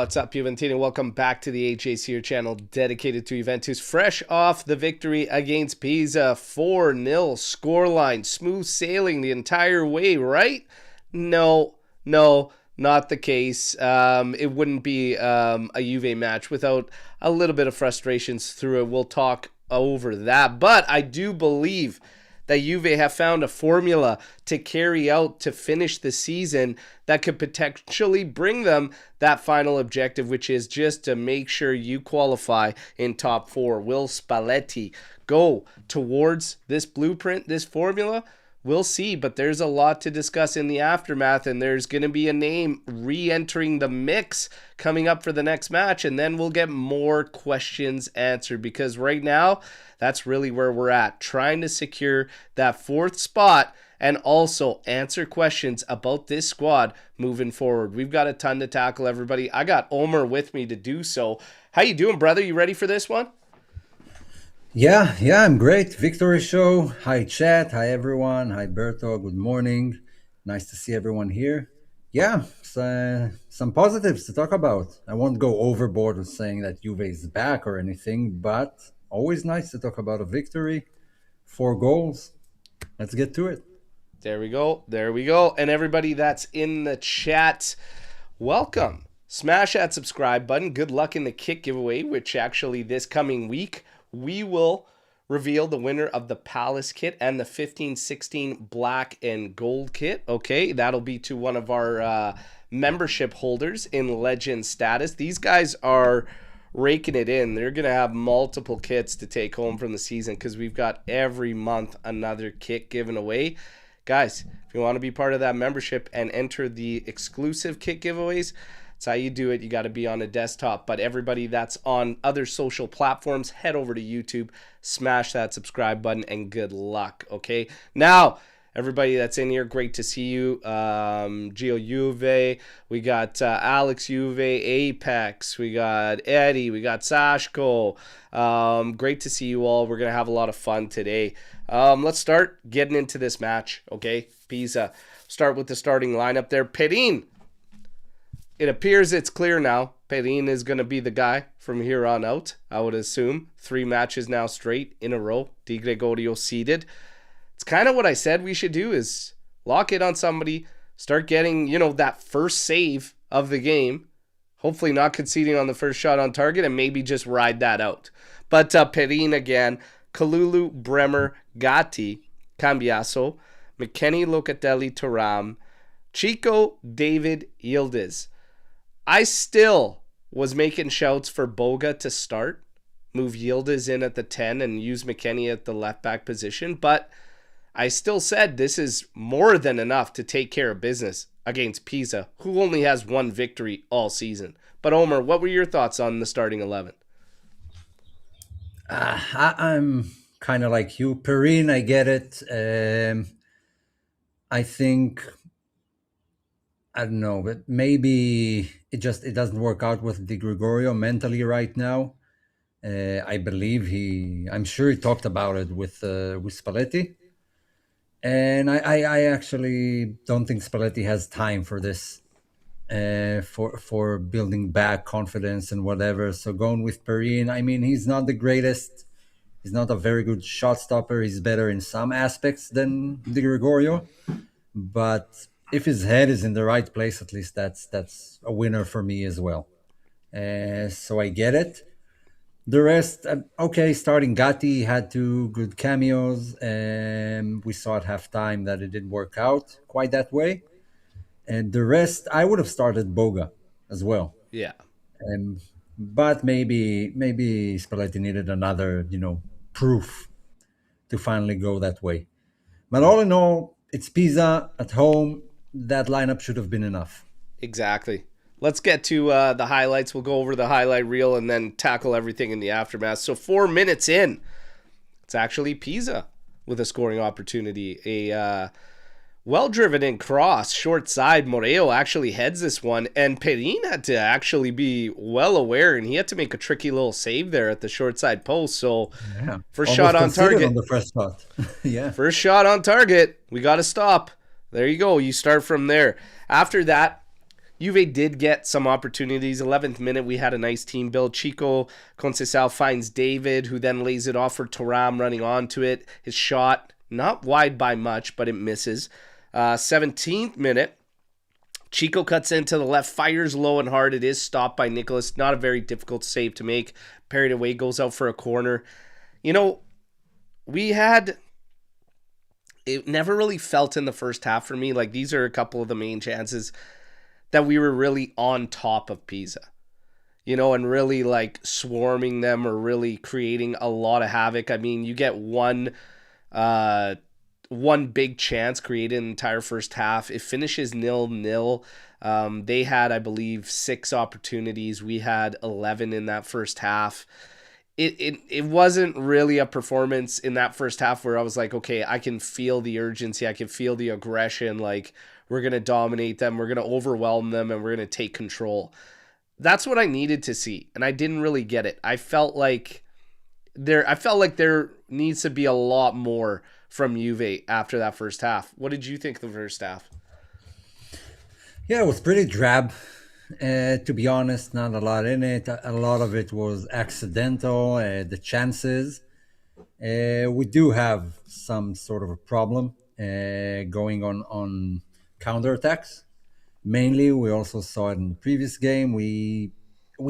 What's up, Juventus? Welcome back to the HACR channel dedicated to Juventus. Fresh off the victory against Pisa, 4-0 scoreline. Smooth sailing the entire way, right? No, not the case. It wouldn't be a Juve match without a little bit of frustrations through it. We'll talk over that. But I do believe that Juve have found a formula to carry out to finish the season that could potentially bring them that final objective, which is just to make sure you qualify in top four. Will Spalletti go towards this blueprint, this formula? We'll see, but there's a lot to discuss in the aftermath, and there's going to be a name re-entering the mix coming up for the next match, and then we'll get more questions answered, because right now, that's really where we're at, trying to secure that fourth spot and also answer questions about this squad moving forward. We've got a ton to tackle, everybody. I got Omer with me to do so. How you doing, brother? You ready for this one? Yeah, I'm great. Victory show. Hi, chat. Hi, everyone. Hi, Berto. Good morning. Nice to see everyone here. Yeah, some positives to talk about. I won't go overboard with saying that Juve is back or anything, but always nice to talk about a victory. 4 goals. Let's get to it. There we go. And everybody that's in the chat, welcome. Smash that subscribe button. Good luck in the kit giveaway, which actually this coming week, we will reveal the winner of the Palace kit and the 15-16 black and gold kit. Okay, that'll be to one of our membership holders in legend status. These guys are raking it in. They're going to have multiple kits to take home from the season because we've got every month another kit given away. Guys, if you want to be part of that membership and enter the exclusive kit giveaways, that's how you do it. You got to be on a desktop. But everybody that's on other social platforms, head over to YouTube, smash that subscribe button, and good luck, okay? Now, everybody that's in here, great to see you. Gio Juve, we got Alex Juve, Apex, we got Eddie, we got Sashko. Great to see you all. We're going to have a lot of fun today. Let's start getting into this match, okay? Pisa. Start with the starting lineup there. Perin. It appears it's clear now. Perin is going to be the guy from here on out, I would assume. 3 matches now straight in a row. Di Gregorio seated. It's kind of what I said we should do is lock it on somebody, start getting, that first save of the game. Hopefully not conceding on the first shot on target and maybe just ride that out. But Perin again, Kalulu, Bremer, Gatti, Cambiaso, McKennie, Locatelli, Thuram, Chico, David, Yildiz. I still was making shouts for Boga to start, move Yildiz in at the 10 and use McKennie at the left back position, but I still said this is more than enough to take care of business against Pisa, who only has 1 victory all season. But Omer, what were your thoughts on the starting 11? I'm kind of like you. Perin, I get it. I think, I don't know, but maybe it doesn't work out with Di Gregorio mentally right now. I believe I'm sure he talked about it with Spalletti. And I actually don't think Spalletti has time for this, for building back confidence and whatever. So going with Perin, I mean, he's not the greatest. He's not a very good shot stopper. He's better in some aspects than Di Gregorio. But if his head is in the right place, at least that's a winner for me as well. So I get it. The rest, okay, starting Gatti had 2 good cameos. We saw at halftime that it didn't work out quite that way. And the rest, I would have started Boga as well. Yeah. But maybe Spalletti needed another, proof to finally go that way. But all in all, it's Pisa at home. That lineup should have been enough. Exactly. Let's get to the highlights. We'll go over the highlight reel and then tackle everything in the aftermath. So 4 minutes in, it's actually Pisa with a scoring opportunity. A well-driven in cross, short side. Moreo actually heads this one, and Perin had to actually be well aware, and he had to make a tricky little save there at the short side post. So first shot on target. On the first shot. Yeah. First shot on target. We got to stop. There you go. You start from there. After that, Juve did get some opportunities. 11th minute, we had a nice team build. Chico Conceição finds David, who then lays it off for Thuram running onto it. His shot, not wide by much, but it misses. 17th minute, Chico cuts into the left, fires low and hard. It is stopped by Nicholas. Not a very difficult save to make. Parried away, goes out for a corner. You know, it never really felt in the first half for me. Like, these are a couple of the main chances that we were really on top of Pisa, you know, and really like swarming them or really creating a lot of havoc. I mean, you get one big chance created in the entire first half. It finishes 0-0. They had, I believe, 6 opportunities. We had 11 in that first half. It wasn't really a performance in that first half where I was like, okay, I can feel the urgency. I can feel the aggression. Like, we're going to dominate them. We're going to overwhelm them, and we're going to take control. That's what I needed to see, and I didn't really get it. I felt like there needs to be a lot more from Juve after that first half. What did you think of the first half? Yeah, it was pretty drab. To be honest, not a lot in it. A lot of it was accidental. The chances. We do have some sort of a problem going on counterattacks. Mainly, we also saw it in the previous game. We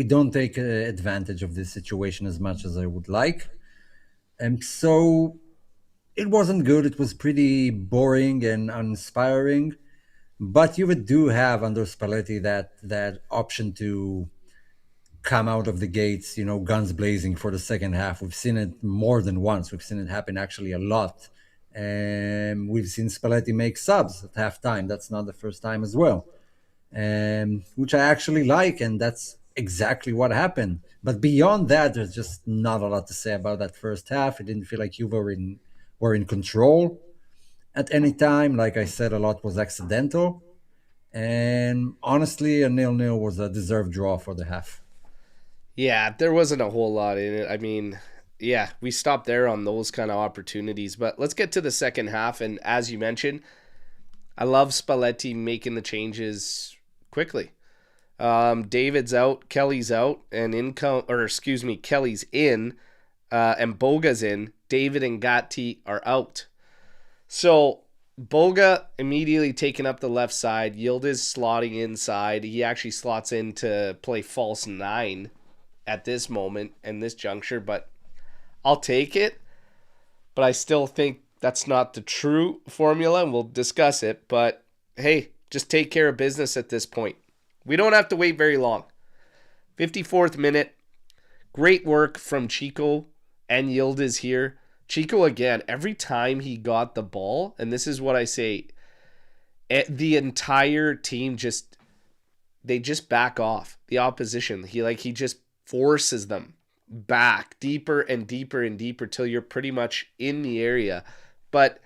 don't take advantage of this situation as much as I would like. And so it wasn't good. It was pretty boring and uninspiring. But you would do have under Spalletti that option to come out of the gates, you know, guns blazing for the second half. We've seen it more than once. We've seen it happen actually a lot. And we've seen Spalletti make subs at halftime. That's not the first time as well, which I actually like, and that's exactly what happened. But beyond that, there's just not a lot to say about that first half. It didn't feel like Juve were in control at any time. Like I said, a lot was accidental. And honestly, a 0-0 was a deserved draw for the half. Yeah, there wasn't a whole lot in it. I mean, yeah, we stopped there on those kind of opportunities. But let's get to the second half. And as you mentioned, I love Spalletti making the changes quickly. David's out, Kelly's out, and Kelly's in, and Boga's in. David and Gatti are out. So Boga immediately taking up the left side. Yildiz slotting inside. He actually slots in to play false 9 at this moment and this juncture, but I'll take it. But I still think that's not the true formula, and we'll discuss it. But hey, just take care of business at this point. We don't have to wait very long. 54th minute. Great work from Chico and Yildiz here. Chico, again, every time he got the ball, and this is what I say, the entire team just back off the opposition. He just forces them back deeper and deeper and deeper till you're pretty much in the area. But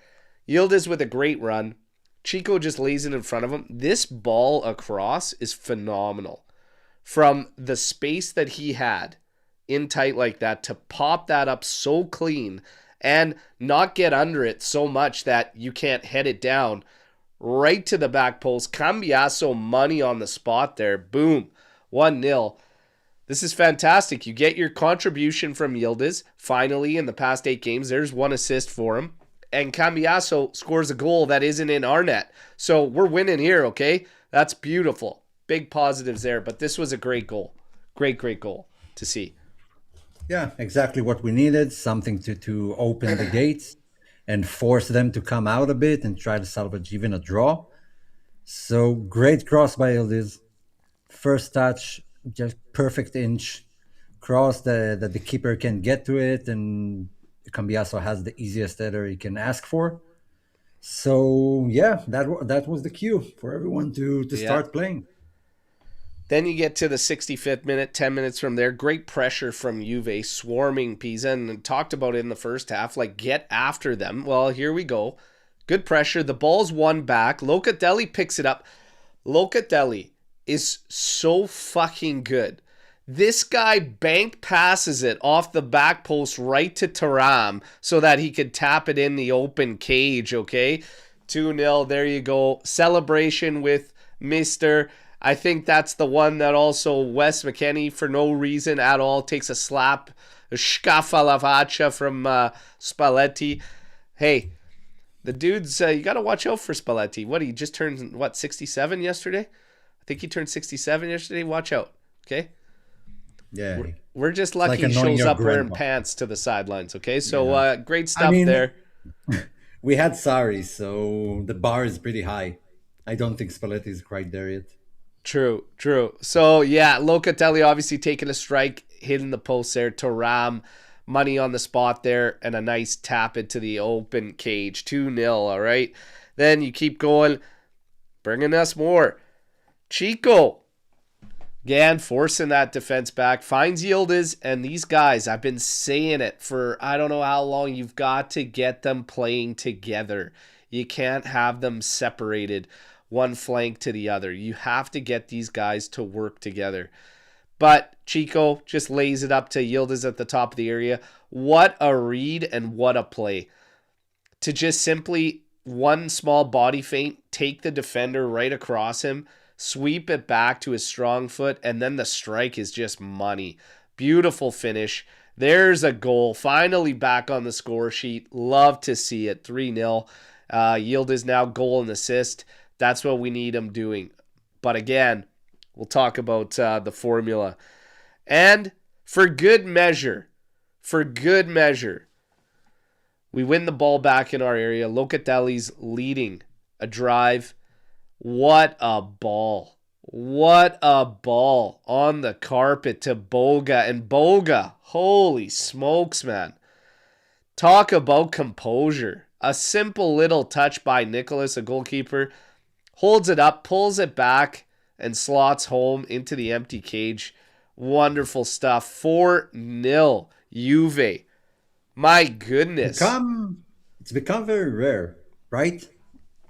Yildiz with a great run. Chico just lays it in front of him. This ball across is phenomenal. From the space that he had in tight like that to pop that up so clean and not get under it so much that you can't head it down right to the back post. Cambiasso money on the spot there. Boom. 1-0. This is fantastic. You get your contribution from Yildiz. Finally, in the past 8 games, there's 1 assist for him. And Cambiasso scores a goal that isn't in our net. So we're winning here, okay? That's beautiful. Big positives there. But this was a great goal. Great goal to see. Yeah, exactly what we needed. Something to open the gates and force them to come out a bit and try to salvage even a draw. So great cross by Yildiz. First touch, just perfect inch. Cross that the keeper can get to it, and Cambiasso has the easiest header he can ask for. So yeah, that was the cue for everyone to start playing. Then you get to the 65th minute, 10 minutes from there. Great pressure from Juve, swarming Pisa, and talked about it in the first half, like get after them. Well, here we go. Good pressure. The ball's won back. Locatelli picks it up. Locatelli is so fucking good. This guy bank passes it off the back post right to Thuram so that he could tap it in the open cage, okay? 2-0, there you go. Celebration with Mr. I think that's the one that also Wes McKennie, for no reason at all, takes a slap, a scafalavaccia from Spalletti. Hey, the dude's, you got to watch out for Spalletti. What, he just turned, 67 yesterday? I think he turned 67 yesterday. Watch out, okay? Yeah, We're just it's like lucky he annoying shows your up wearing grandma. pants to the sidelines, okay? So Yeah. great I stuff mean, there. we had Sari, so the bar is pretty high. I don't think Spalletti is quite there yet. True, true. So, yeah, Locatelli obviously taking a strike, hitting the post there. Thuram, money on the spot there, and a nice tap into the open cage. 2-0, all right? Then you keep going, bringing us more. Chico, again, forcing that defense back. Finds Yildiz, and these guys, I've been saying it for I don't know how long. You've got to get them playing together. You can't have them separated one flank to the other. You have to get these guys to work together. But Chico just lays it up to Yildiz at the top of the area. What a read and what a play. To just simply one small body feint, take the defender right across him, sweep it back to his strong foot, and then the strike is just money. Beautiful finish. There's a goal. Finally back on the score sheet. Love to see it. 3-0. Yildiz now goal and assist. That's what we need him doing. But again, we'll talk about the formula. And for good measure, we win the ball back in our area. Locatelli's leading a drive. What a ball. What a ball on the carpet to Boga. And Boga, holy smokes, man. Talk about composure. A simple little touch by Nicholas, a goalkeeper. Holds it up, pulls it back, and slots home into the empty cage. Wonderful stuff. 4-0 Juve. My goodness. It's become very rare, right?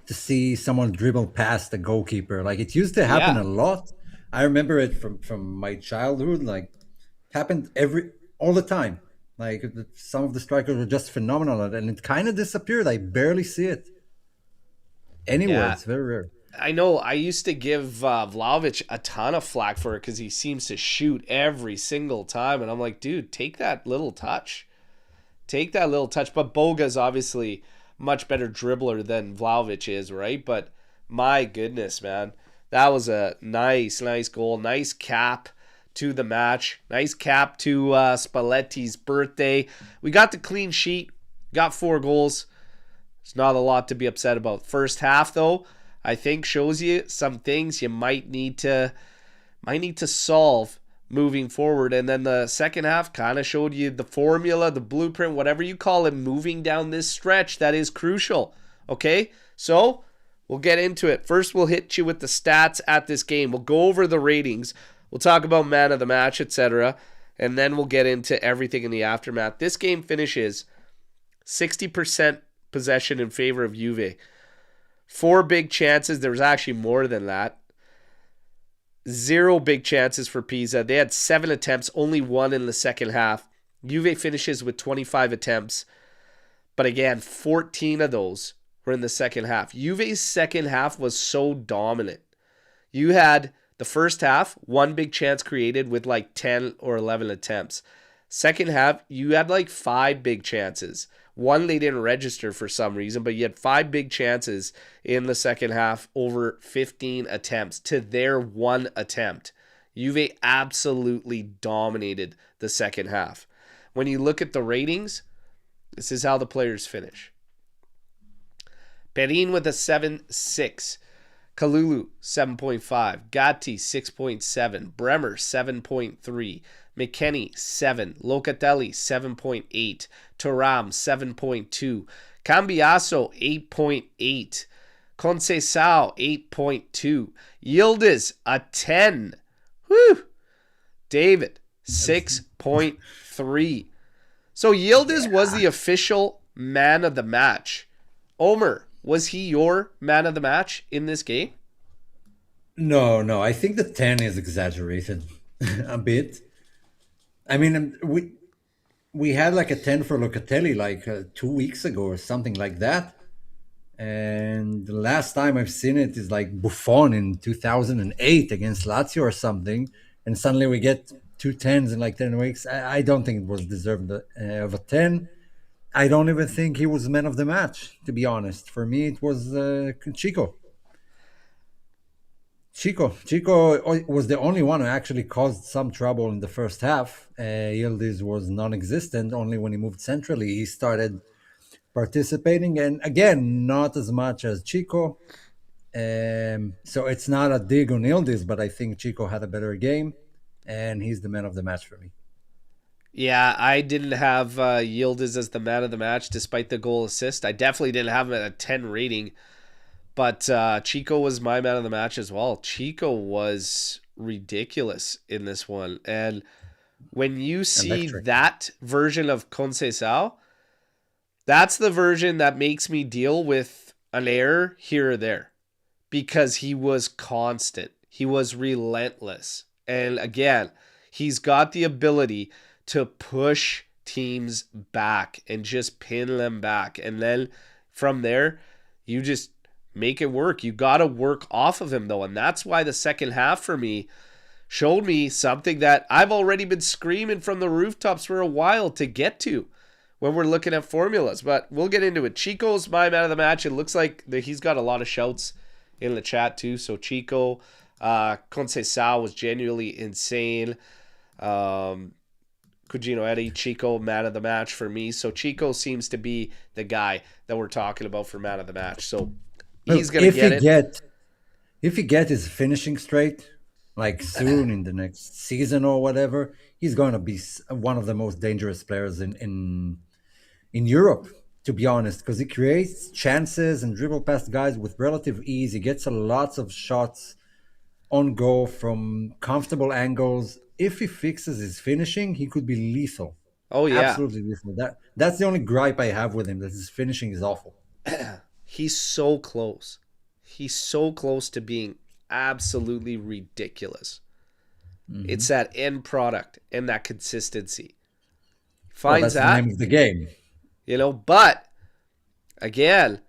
To see someone dribble past the goalkeeper. Like, it used to happen a lot. I remember it from my childhood. Like, it happened all the time. Like, some of the strikers were just phenomenal, and it kind of disappeared. I barely see it anywhere. It's very rare. I know. I used to give Vlahovic a ton of flack for it because he seems to shoot every single time, and I'm like, dude, take that little touch. Take that little touch. But Boga's obviously much better dribbler than Vlahovic is, right? But my goodness, man. That was a nice goal. Nice cap to the match. Nice cap to Spalletti's birthday. We got the clean sheet. Got 4 goals. There's not a lot to be upset about. First half, though, I think shows you some things you might need to solve moving forward. And then the second half kind of showed you the formula, the blueprint, whatever you call it, moving down this stretch that is crucial. Okay? So we'll get into it. First, we'll hit you with the stats at this game. We'll go over the ratings. We'll talk about man of the match, etc. And then we'll get into everything in the aftermath. This game finishes 60% possession in favor of Juve. 4 big chances. There was actually more than that. 0 big chances for Pisa. They had 7 attempts, only 1 in the second half. Juve finishes with 25 attempts. But again, 14 of those were in the second half. Juve's second half was so dominant. You had the first half, 1 big chance created with like 10 or 11 attempts. Second half, you had like 5 big chances. 1 they didn't register for some reason, but you had 5 big chances in the second half over 15 attempts to their 1 attempt. Juve absolutely dominated the second half. When you look at the ratings, this is how the players finish. Perin with a 7.6. Kalulu, 7.5. Gatti, 6.7. Bremer, 7.3. McKennie, 7. Locatelli, 7.8. Thuram, 7.2. Cambiaso, 8.8. Conceição, 8.2. Yildiz, a 10. Whew. David, 6.3. So Yildiz was the official man of the match. Omer, was he your man of the match in this game? No. I think the 10 is exaggerated a bit. I mean, we had like a 10 for Locatelli like 2 weeks ago or something like that. And the last time I've seen it is like Buffon in 2008 against Lazio or something. And suddenly we get two tens in like 10 weeks. I don't think it was deserved of a 10. I don't even think he was man of the match, to be honest. For me, it was Chico. Chico was the only one who actually caused some trouble in the first half. Yildiz was non-existent. Only when he moved centrally, he started participating, and again, not as much as Chico. So it's not a dig on Yildiz, but I think Chico had a better game, and he's the man of the match for me. Yeah, I didn't have Yildiz as the man of the match despite the goal assist. I definitely didn't have him at a 10 rating, but Chico was my man of the match as well. Chico was ridiculous in this one. And when you see Electric. that version of Conceição, that's the version that makes me deal with an error here or there because he was constant. He was relentless. And again, he's got the ability to push teams back and just pin them back. And then from there, you just make it work. You got to work off of him, though. And that's why the second half for me showed me something that I've already been screaming from the rooftops for a while to get to when we're looking at formulas. But we'll get into it. Chico's my man of the match. It looks like he's got a lot of shouts in the chat, too. So Chico, Conceição was genuinely insane. Cugino Eddie, Chico, man of the match for me. So Chico seems to be the guy that we're talking about for man of the match. So he's Look, going to get it. if he get his finishing straight, like soon in the next season or whatever, he's going to be one of the most dangerous players in Europe, to be honest, because he creates chances and dribble past guys with relative ease. He gets a lots of shots on goal from comfortable angles. If he fixes his finishing, he could be lethal. Oh, yeah. Absolutely lethal. That's the only gripe I have with him, that his finishing is awful. He's so close. He's so close to being absolutely ridiculous. It's that end product and that consistency. Well, Finds that's the that, name of the game. but again,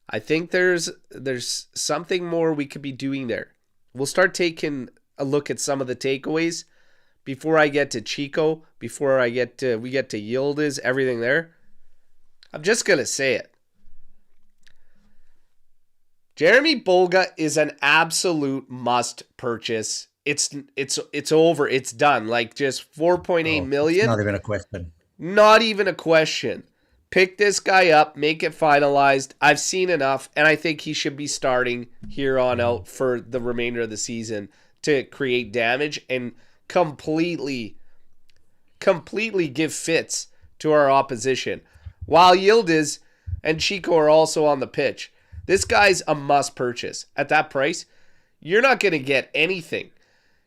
I think there's something more we could be doing there. We'll start taking a look at some of the takeaways before I get to Chico, before we get to Yildiz, everything there. I'm just going to say it. Jeremie Boga is an absolute must purchase. It's over. It's done. Like just 4.8 million. It's not even a question. Not even a question. Pick this guy up, make it finalized. I've seen enough, and I think he should be starting here on out for the remainder of the season to create damage and completely give fits to our opposition. While Yildiz and Chico are also on the pitch. This guy's a must purchase. At that price, you're not going to get anything.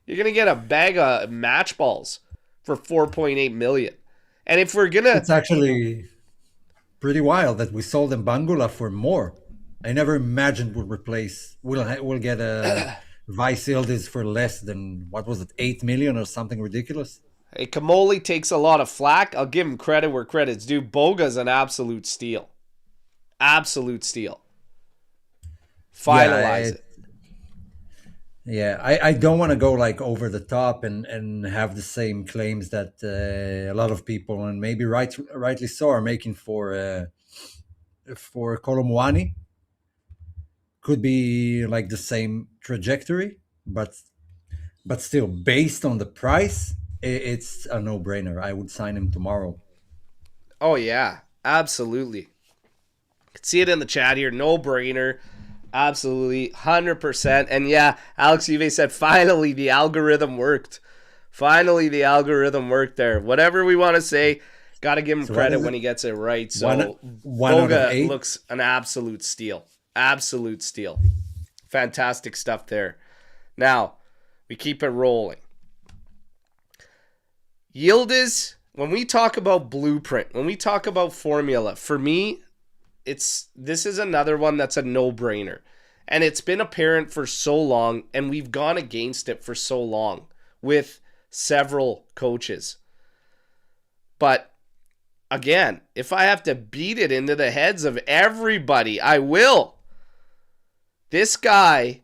You're going to get a bag of match balls for 4.8 million. And if we're going to... It's actually pretty wild that we sold Mbangula for more. I never imagined we'll get a Vice Yildiz for less than, what was it, 8 million or something ridiculous? Hey, Kamoli takes a lot of flack. I'll give him credit where credit's due. Boga's an absolute steal. Absolute steal. Finalize it. Yeah, I don't want to go like over the top and have the same claims that a lot of people, and maybe rightly so, are making for Colomwani. Could be like the same trajectory, but still, based on the price, it's a no-brainer. I would sign him tomorrow. Oh yeah, absolutely. See it in the chat here. No-brainer. Absolutely, 100%. And yeah, Alex Juve said, finally the algorithm worked. Finally the algorithm worked there. Whatever we want to say, got to give him credit when he gets it right. So Boga looks an absolute steal. Absolute steal. Fantastic stuff there. Now, we keep it rolling. Yildiz, when we talk about blueprint, when we talk about formula, for me, this is another one that's a no-brainer. And it's been apparent for so long, and we've gone against it for so long with several coaches. But again, if I have to beat it into the heads of everybody, I will. This guy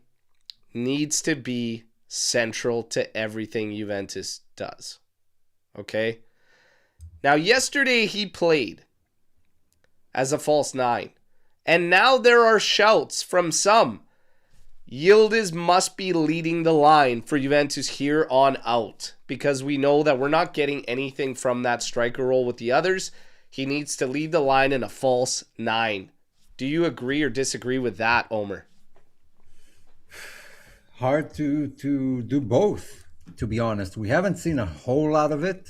needs to be central to everything Juventus does. Okay? Now, yesterday he played as a false nine. And now there are shouts from some. Yildiz must be leading the line for Juventus here on out, because we know that we're not getting anything from that striker role with the others. He needs to lead the line in a false nine. Do you agree or disagree with that, Omer? Hard to do both, to be honest. We haven't seen a whole lot of it.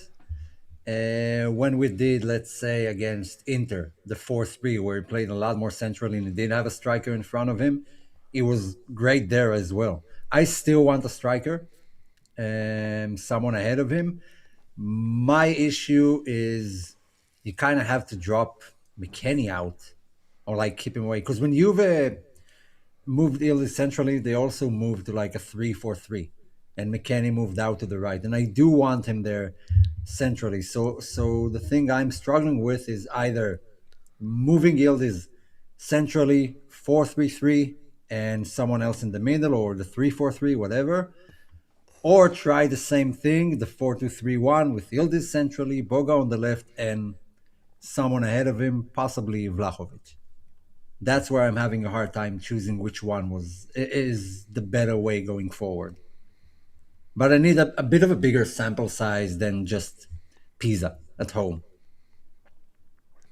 When we did, let's say, against Inter, the 4-3, where he played a lot more centrally and he didn't have a striker in front of him, it was great there as well. I still want a striker, someone ahead of him. My issue is you kind of have to drop McKennie out or like keep him away. Because when Juve moved Illy centrally, they also moved to like a 3-4-3. And McKennie moved out to the right. And I do want him there centrally. So the thing I'm struggling with is either moving Yildiz centrally 4-3-3 and someone else in the middle, or the 3-4-3, whatever, or try the same thing, the 4-2-3-1 with Yildiz centrally, Boga on the left, and someone ahead of him, possibly Vlahovic. That's where I'm having a hard time choosing which one is the better way going forward. But I need a bit of a bigger sample size than just Pisa at home.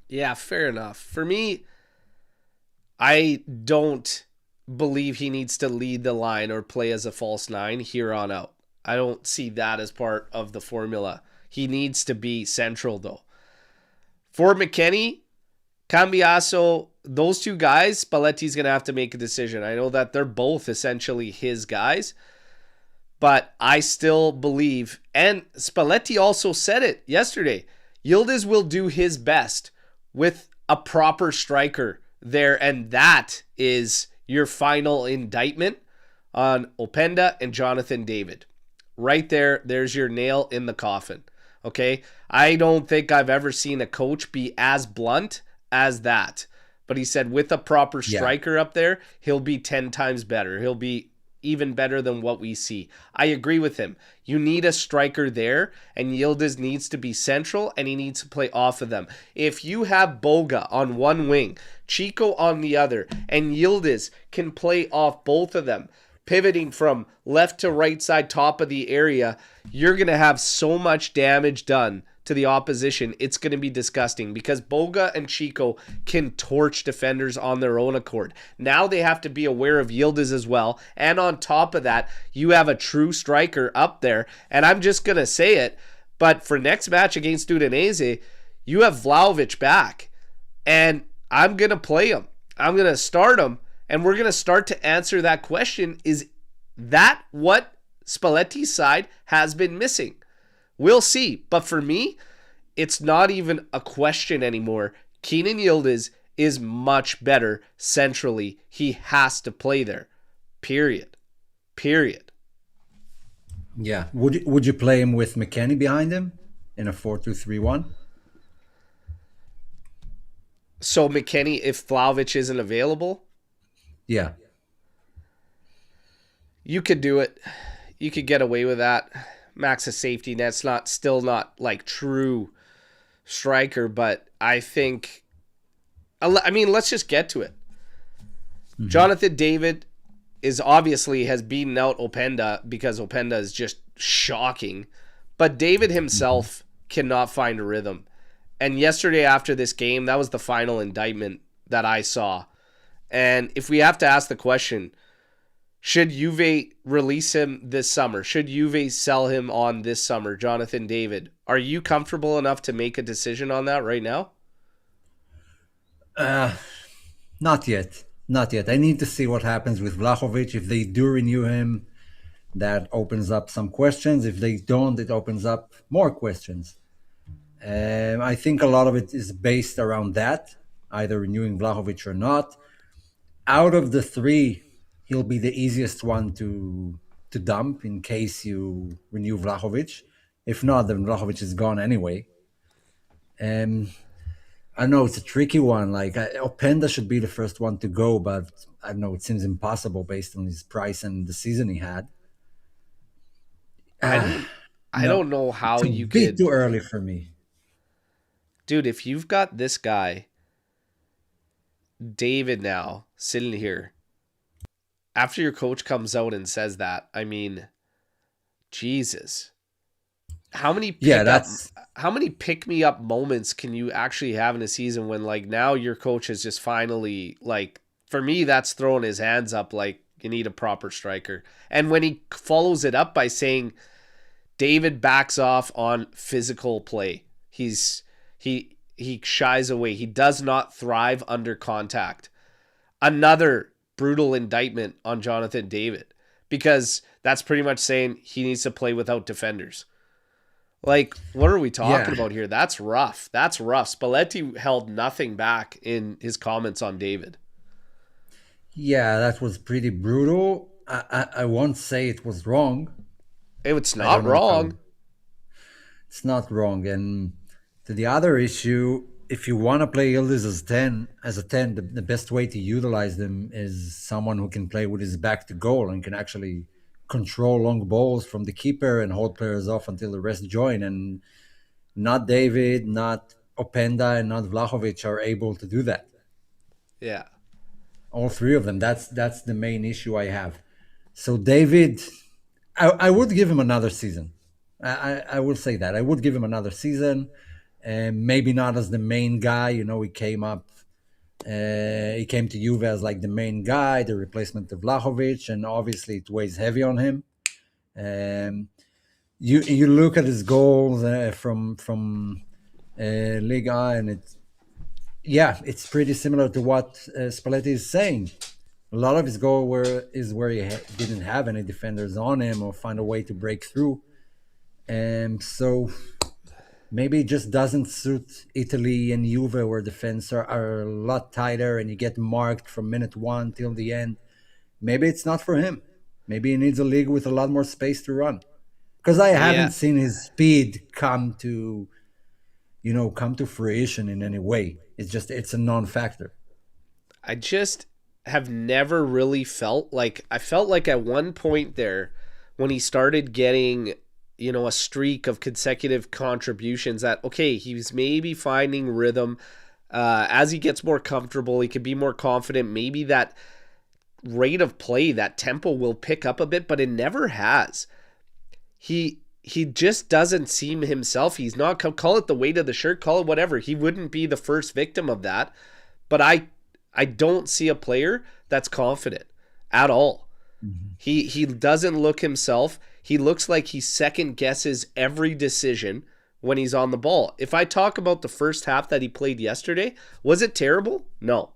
Yeah, fair enough. For me, I don't believe he needs to lead the line or play as a false nine here on out. I don't see that as part of the formula. He needs to be central, though. For McKennie, Cambiaso, those two guys, Spalletti's going to have to make a decision. I know that they're both essentially his guys, but I still believe, and Spalletti also said it yesterday, Yildiz will do his best with a proper striker there, and that is your final indictment on Openda and Jonathan David. Right there, there's your nail in the coffin. Okay? I don't think I've ever seen a coach be as blunt as that. But he said with a proper striker up there, he'll be 10 times better. He'll be even better than what we see. I agree with him. You need a striker there, and Yildiz needs to be central, and he needs to play off of them. If you have Boga on one wing, Chico on the other, and Yildiz can play off both of them, pivoting from left to right side, top of the area, you're going to have so much damage done to the opposition. It's going to be disgusting, because Boga and Chico can torch defenders on their own accord. Now they have to be aware of Yildiz as well. And on top of that, you have a true striker up there. And I'm just going to say it, but for next match against Udinese, you have Vlahovic back. And I'm going to play him. I'm going to start him. And we're going to start to answer that question. Is that what Spalletti's side has been missing? We'll see. But for me, it's not even a question anymore. Kenan Yildiz is much better centrally. He has to play there. Period. Yeah. Would you play him with McKennie behind him in a 4-2-3-1? So McKennie, if Vlahovic isn't available? Yeah. You could do it. You could get away with that. Max a safety net's still not like true striker, but I think, I mean, let's just get to it. Mm-hmm. Jonathan David has beaten out Openda, because Openda is just shocking, but David himself cannot find a rhythm. And yesterday after this game, that was the final indictment that I saw. And if we have to ask the question, should Juve release him this summer? Should Juve sell him on this summer, Jonathan David? Are you comfortable enough to make a decision on that right now? Not yet. I need to see what happens with Vlahovic. If they do renew him, that opens up some questions. If they don't, it opens up more questions. I think a lot of it is based around that, either renewing Vlahovic or not. Out of the three, he'll be the easiest one to dump in case you renew Vlahovic. If not, then Vlahovic is gone anyway. I know it's a tricky one. Like Openda should be the first one to go, but I know it seems impossible based on his price and the season he had. I Ah, don't I no, don't know how it's a you bit could, too early for me. dude, if you've got this guy, David, now sitting here, after your coach comes out and says that, I mean, Jesus. How many Yeah, pick up that's how many pick me up moments can you actually have in a season when like now your coach is just finally like, for me that's throwing his hands up like you need a proper striker. And when he follows it up by saying David backs off on physical play. He shies away. He does not thrive under contact. Another brutal indictment on Jonathan David, because that's pretty much saying he needs to play without defenders. Like, what are we talking yeah, about here? That's rough. That's rough. Spalletti held nothing back in his comments on David. yeah, that was pretty brutal. I won't say it was wrong. It's I not don't know wrong. how it's not wrong. And to the other issue, if you want to play Yildiz as a 10, the best way to utilize them is someone who can play with his back to goal and can actually control long balls from the keeper and hold players off until the rest join. And not David, not Openda, and not Vlahovic are able to do that. Yeah. All three of them. That's the main issue I have. So David, I would give him another season. I will say that I would give him another season, and maybe not as the main guy. You know, he came up, he came to Juve as like the main guy, the replacement of Vlahovic, and obviously it weighs heavy on him. Um, you look at his goals from Liga, and it's pretty similar to what Spalletti is saying. A lot of his goal is where he didn't have any defenders on him or find a way to break through. And so maybe it just doesn't suit Italy and Juve, where defense are a lot tighter and you get marked from minute one till the end. Maybe it's not for him. Maybe he needs a league with a lot more space to run. Because I haven't Yeah. seen his speed come to fruition in any way. It's a non-factor. I just have never really felt like, I felt like at one point there when he started getting, a streak of consecutive contributions, that okay, he's maybe finding rhythm. As he gets more comfortable, he can be more confident. Maybe that rate of play, that tempo will pick up a bit, but it never has. He just doesn't seem himself. He's not, call it the weight of the shirt, call it whatever. He wouldn't be the first victim of that. But I don't see a player that's confident at all. Mm-hmm. He doesn't look himself. He looks like he second guesses every decision when he's on the ball. If I talk about the first half that he played yesterday, was it terrible? No.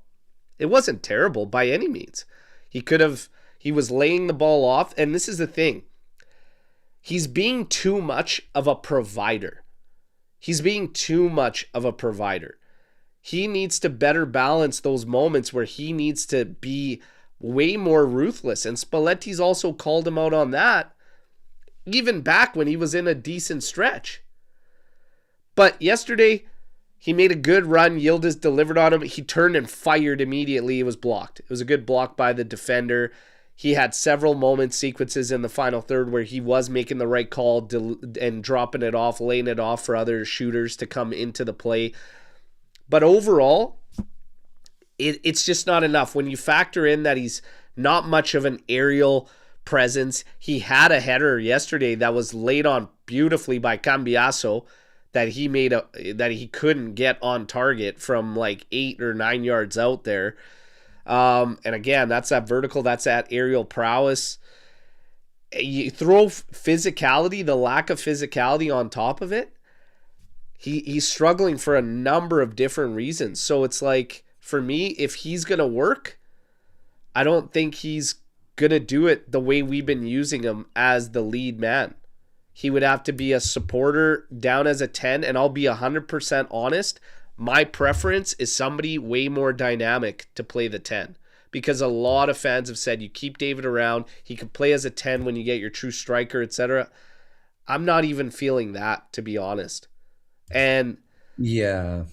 It wasn't terrible by any means. He was laying the ball off, and this is the thing. He's being too much of a provider. He's being too much of a provider. He needs to better balance those moments where he needs to be way more ruthless. And Spalletti's also called him out on that, even back when he was in a decent stretch. But yesterday, he made a good run. Yildiz delivered on him. He turned and fired immediately. It was blocked. It was a good block by the defender. He had several moments, sequences in the final third where he was making the right call and dropping it off, laying it off for other shooters to come into the play. But overall, it's just not enough. When you factor in that he's not much of an aerial presence, he had a header yesterday that was laid on beautifully by Cambiaso that he couldn't get on target from like 8 or 9 yards out there. And again, that's that vertical, that's that aerial prowess. You throw physicality, the lack of physicality on top of it, he's struggling for a number of different reasons. So it's like, for me, if he's going to work, I don't think he's going to do it the way we've been using him as the lead man. He would have to be a supporter down as a 10, and I'll be 100% honest. My preference is somebody way more dynamic to play the 10, because a lot of fans have said you keep David around, he can play as a 10 when you get your true striker, etc. I'm not even feeling that, to be honest. And Yeah.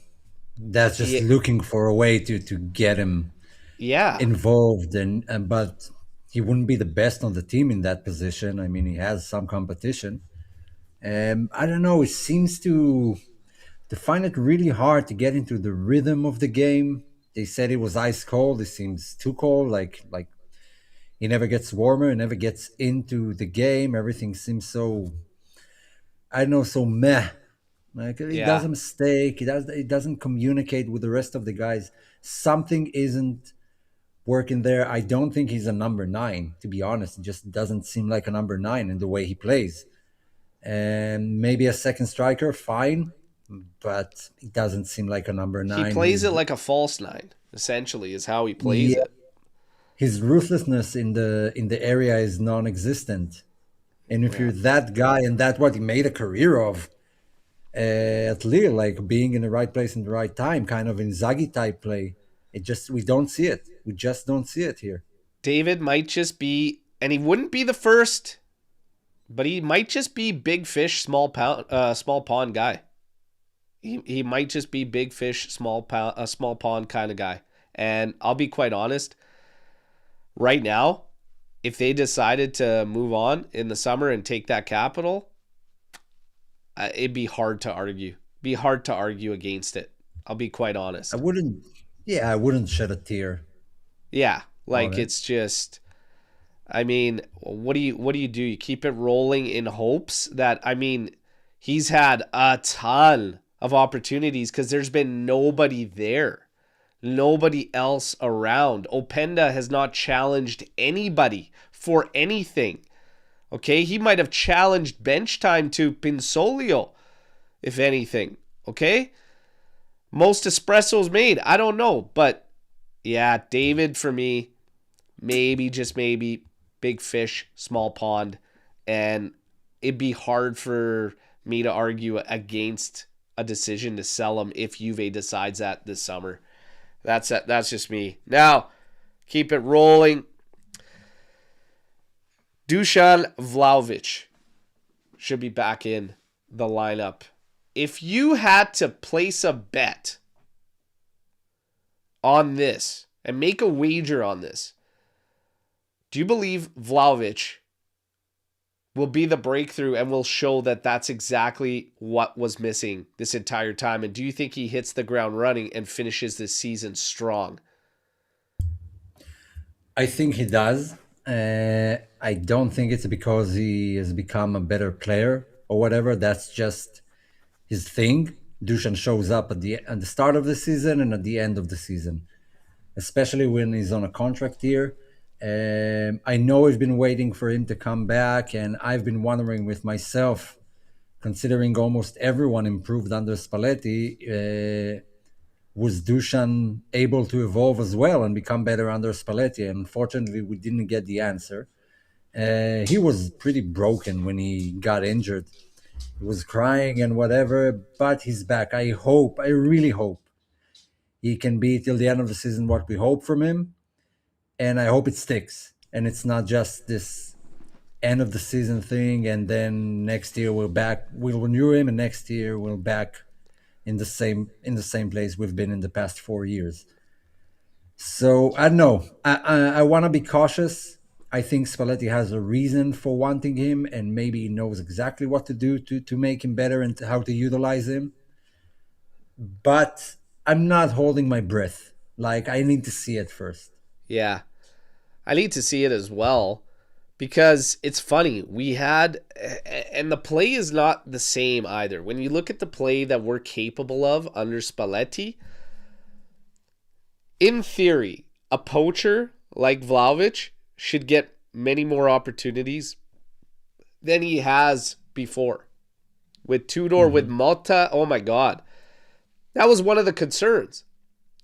That's just Yeah, looking for a way to get him yeah, involved, and but he wouldn't be the best on the team in that position. I mean, he has some competition. I don't know. It seems to find it really hard to get into the rhythm of the game. They said it was ice cold. It seems too cold. Like he never gets warmer. He never gets into the game. Everything seems so, I don't know, so meh. Like he does yeah. a mistake. He doesn't communicate with the rest of the guys. Something isn't working there. I don't think he's a number nine, to be honest. It just doesn't seem like a number nine in the way he plays. And maybe a second striker, fine, but it doesn't seem like a number He nine. plays it like a false nine, essentially, is how he plays Yeah, it. his ruthlessness in the area is non-existent. And if Yeah. you're that guy and that's what he made a career of, at Lille, like being in the right place in the right time, kind of Inzaghi type play, it just we don't see it. We just don't see it here. David might just be, and he wouldn't be the first, but he might just be big fish, small pond guy. He might just be big fish, small pond kind of guy. And I'll be quite honest, right now, if they decided to move on in the summer and take that capital, it'd be hard to argue. Be hard to argue against it. I'll be quite I honest. wouldn't, yeah, I wouldn't shed a tear Yeah, on like it. it's just. I mean, what do? You keep it rolling in hopes that, I mean, he's had a ton of opportunities because there's been nobody there, nobody else around. Openda has not challenged anybody for anything. Okay, he might have challenged bench time to Pinsolio, if anything. Okay, most espressos made. I don't know, but yeah, David for me, maybe just maybe big fish, small pond, and it'd be hard for me to argue against a decision to sell him if Juve decides that this summer. That's just me. Now, keep it rolling. Dusan Vlahovic should be back in the lineup. If you had to place a bet on this and make a wager on this, do you believe Vlahovic will be the breakthrough and will show that that's exactly what was missing this entire time? And do you think he hits the ground running and finishes this season strong? I think he does. I don't think it's because he has become a better player or whatever. That's just his thing. Dushan shows up at the start of the season and at the end of the season, especially when he's on a contract here. I know we've been waiting for him to come back, and I've been wondering with myself, considering almost everyone improved under Spalletti, was Dushan able to evolve as well and become better under Spalletti? And unfortunately, we didn't get the answer. He was pretty broken when he got injured. He was crying and whatever, but he's back. I really hope he can be till the end of the season what we hope from him. And I hope it sticks. And it's not just this end of the season thing. And then next year we'll renew him, and next year we'll back in the same place we've been in the past 4 years. So I don't know. I want to be cautious. I think Spalletti has a reason for wanting him, and maybe he knows exactly what to do to make him better and how to utilize him. But I'm not holding my breath. Like I need to see it first. Yeah, I need to see it as well because it's funny. We had, and the play is not the same either. When you look at the play that we're capable of under Spalletti, in theory, a poacher like Vlahovic should get many more opportunities than he has before. With Tudor, with Hmm. Malta, oh my God. That was one of the concerns.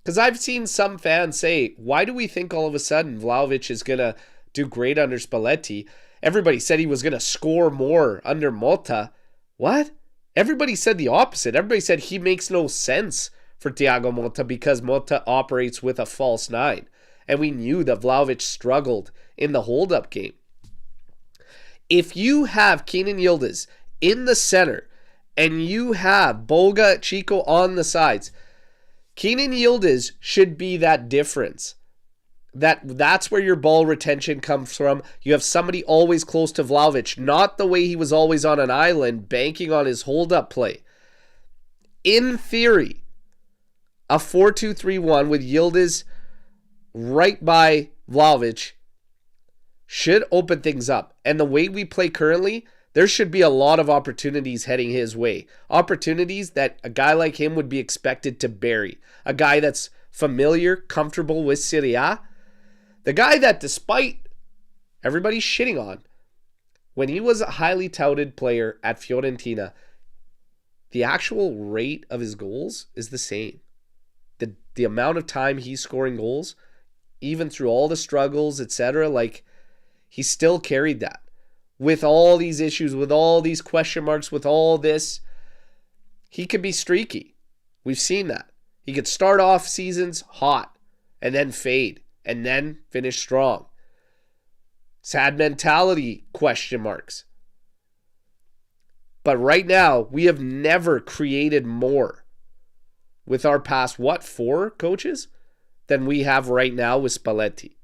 Because I've seen some fans say, why do we think all of a sudden Vlahovic is going to do great under Spalletti? Everybody said he was going to score more under Malta. What? Everybody said the opposite. Everybody said he makes no sense for Thiago Motta because Motta operates with a false nine. And we knew that Vlahovic struggled in the hold-up game. If you have Kenan Yildiz in the center and you have Boga, Chico on the sides, Kenan Yildiz should be that difference. That's where your ball retention comes from. You have somebody always close to Vlahovic, not the way he was always on an island banking on his hold-up play. In theory, a 4-2-3-1 with Yildiz right by Vlahovic should open things up. And the way we play currently, there should be a lot of opportunities heading his way. Opportunities that a guy like him would be expected to bury. A guy that's familiar, comfortable with Serie A. The guy that, despite everybody shitting on, when he was a highly touted player at Fiorentina, the actual rate of his goals is the same. The amount of time he's scoring goals, even through all the struggles, etc., like, he still carried that. With all these issues, with all these question marks, with all this, he could be streaky. We've seen that. He could start off seasons hot and then fade and then finish strong. Sad mentality, question marks. But right now, we have never created more with our past, 4 coaches than we have right now with Spalletti.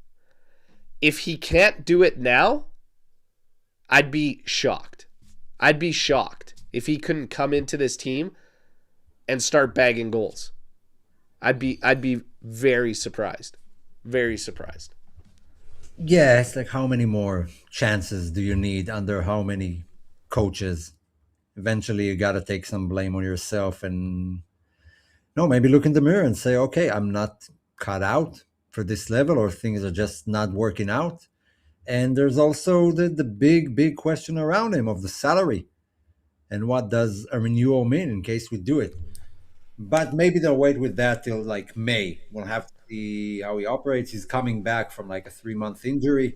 If he can't do it now, I'd be shocked. I'd be shocked if he couldn't come into this team and start bagging goals. I'd be very surprised. Very surprised. Yeah, it's like how many more chances do you need under how many coaches? Eventually, you got to take some blame on yourself and no, maybe look in the mirror and say, okay, I'm not cut out for this level, or things are just not working out. And there's also the big question around him of the salary and what does a renewal mean in case we do it. But maybe they'll wait with that till like May. We'll have to see how he operates. He's coming back from like a 3-month injury,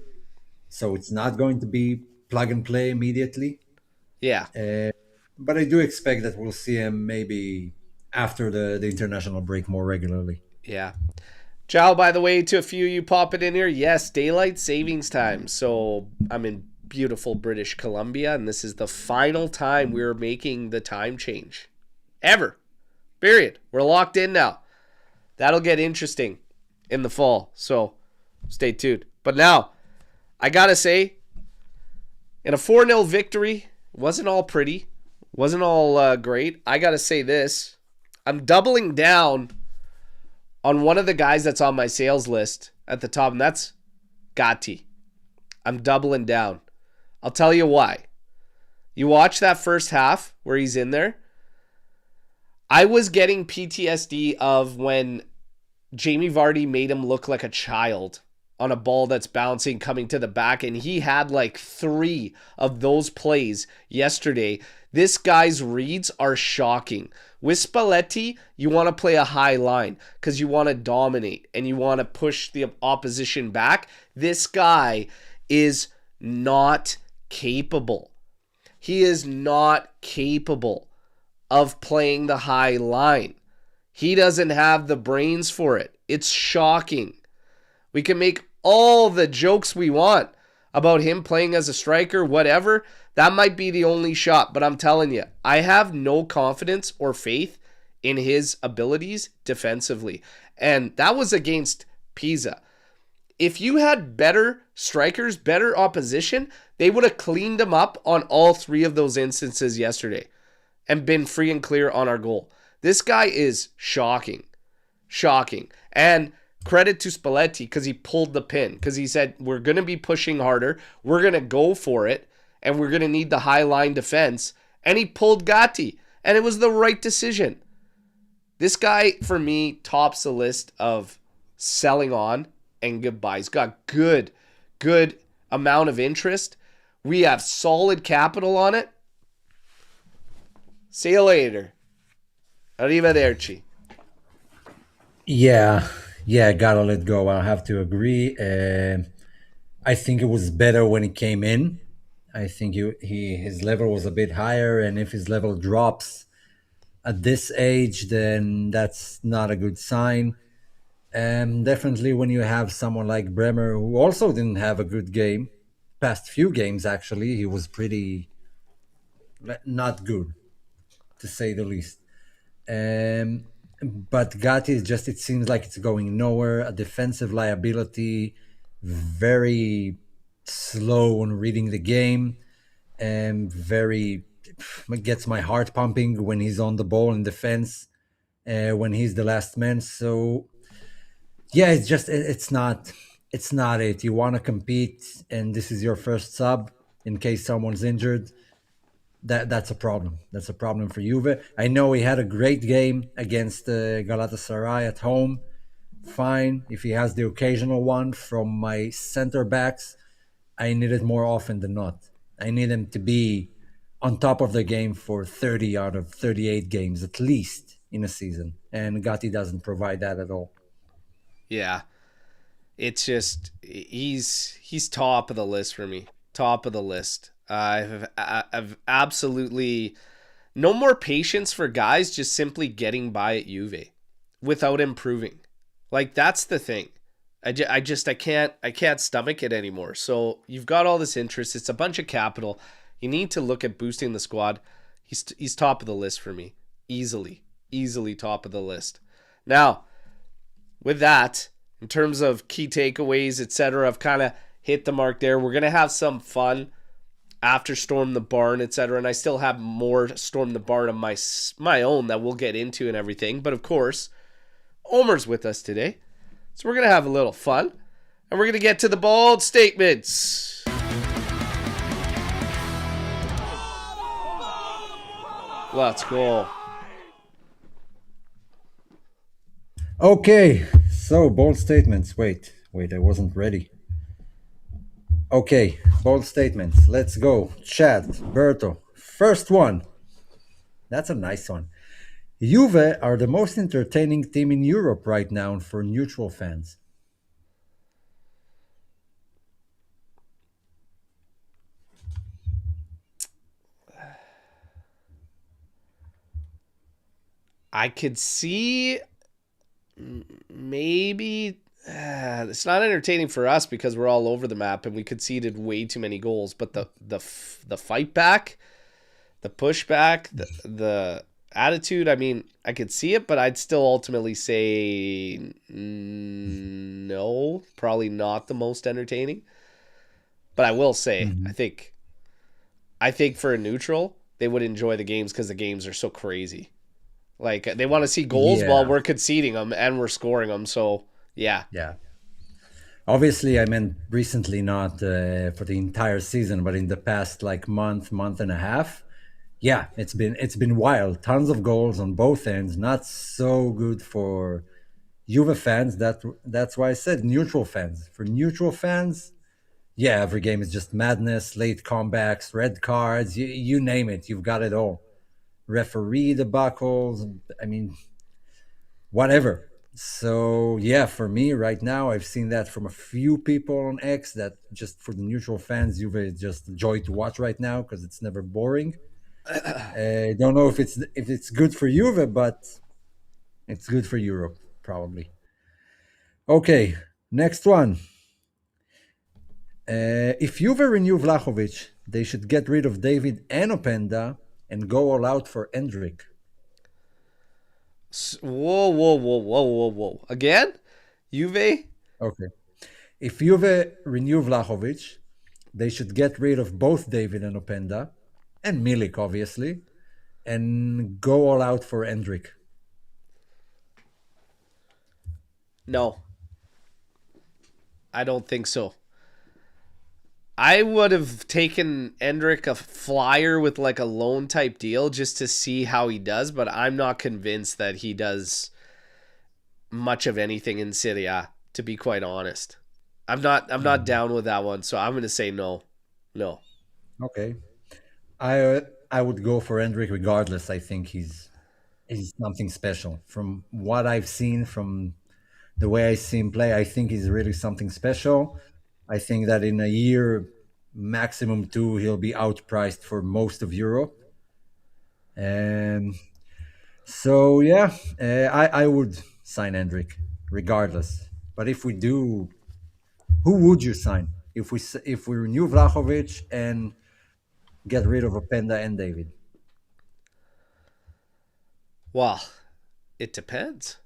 so it's not going to be plug and play immediately. Yeah. But I do expect that we'll see him maybe after the international break more regularly. Yeah. Ciao, by the way, to a few of you popping in here. Yes, daylight savings time. So I'm in beautiful British Columbia, and this is the final time we're making the time change. Ever. Period. We're locked in now. That'll get interesting in the fall. So stay tuned. But now, I got to say, in a 4-0 victory, wasn't all pretty. Wasn't all great. I got to say this. I'm doubling down on one of the guys that's on my sales list at the top, and that's Gatti. I'm doubling down. I'll tell you why. You watch that first half where he's in there. I was getting PTSD of when Jamie Vardy made him look like a child on a ball that's bouncing coming to the back, and he had like 3 of those plays yesterday. This guy's reads are shocking. With Spalletti, you want to play a high line because you want to dominate and you want to push the opposition back. This guy is not capable. He is not capable of playing the high line. He doesn't have the brains for it. It's shocking. We can make all the jokes we want about him playing as a striker, whatever. That might be the only shot, but I'm telling you, I have no confidence or faith in his abilities defensively. And that was against Pisa. If you had better strikers, better opposition, they would have cleaned him up on all 3 of those instances yesterday and been free and clear on our goal. This guy is shocking. Shocking. And credit to Spalletti because he pulled the pin. Because he said, we're going to be pushing harder. We're going to go for it. And we're going to need the high line defense. And he pulled Gatti. And it was the right decision. This guy, for me, tops the list of selling on and goodbye. He's got good amount of interest. We have solid capital on it. See you later. Arrivederci. Yeah, gotta let go. I have to agree. I think it was better when he came in. I think his level was a bit higher, and if his level drops at this age, then that's not a good sign. Definitely when you have someone like Bremer, who also didn't have a good game, past few games actually, he was pretty not good, to say the least. But Gatti is just, it seems like it's going nowhere. A defensive liability, very slow on reading the game, and very it gets my heart pumping when he's on the ball in defense, when he's the last man. So yeah, it's just it's not it. You want to compete, and this is your first sub in case someone's injured. That's a problem. That's a problem for Juve. I know he had a great game against Galatasaray at home. Fine, if he has the occasional one from my center backs, I need it more often than not. I need him to be on top of the game for 30 out of 38 games at least in a season, and Gatti doesn't provide that at all. Yeah, it's just he's top of the list for me. Top of the list. I've absolutely no more patience for guys just simply getting by at Juve without improving. Like that's the thing. I can't stomach it anymore. So you've got all this interest. It's a bunch of capital. You need to look at boosting the squad. He's top of the list for me. Easily top of the list. Now, with that, in terms of key takeaways, etc., I've kind of hit the mark there. We're going to have some fun after Storm the Barn, etc., and I still have more Storm the Barn of my own that we'll get into and everything. But of course, Omer's with us today. So we're going to have a little fun, and we're going to get to the bold statements. Let's go. Okay, so bold statements. Wait, I wasn't ready. Okay, bold statements. Let's go. Chad, Berto. First one. That's a nice one. Juve are the most entertaining team in Europe right now for neutral fans. I could see maybe it's not entertaining for us because we're all over the map and we conceded way too many goals. But the fight back, the pushback, the attitude. I mean, I could see it, but I'd still ultimately say no. Probably not the most entertaining. But I will say, Mhm. I think for a neutral, they would enjoy the games because the games are so crazy. Like they want to see goals while Yeah, we're conceding them and we're scoring them. So yeah, yeah. Obviously, I meant recently, not for the entire season, but in the past like month and a half. Yeah, it's been wild. Tons of goals on both ends. Not so good for Juve fans. That's why I said neutral fans. For neutral fans, yeah, every game is just madness, late comebacks, red cards, you name it, you've got it all. Referee debacles, I mean, whatever. So, yeah, for me right now, I've seen that from a few people on X that just for the neutral fans, Juve is just a joy to watch right now because it's never boring. I don't know if it's good for Juve, but it's good for Europe, probably. Okay, next one. If Juve renew Vlahovic, they should get rid of David and Openda and go all out for Endrick. whoa. Again, Juve. Okay. If Juve renew Vlahovic, they should get rid of both David and Openda, and Milik, obviously, and go all out for Endrick. No, I don't think so. I would have taken Endrick a flyer with like a loan type deal just to see how he does, but I'm not convinced that he does much of anything in Serie A, to be quite honest. I'm not Mhm. down with that one, so I'm gonna say no. No. Okay. I would go for Endrick regardless. I think he's something special. From what I've seen, from the way I see him play, I think he's really something special. I think that in a year, maximum two, he'll be outpriced for most of Europe. And so, yeah, I would sign Hendrik regardless. But if we do, who would you sign if we renew Vlahovic and get rid of Openda and David? Well, It depends.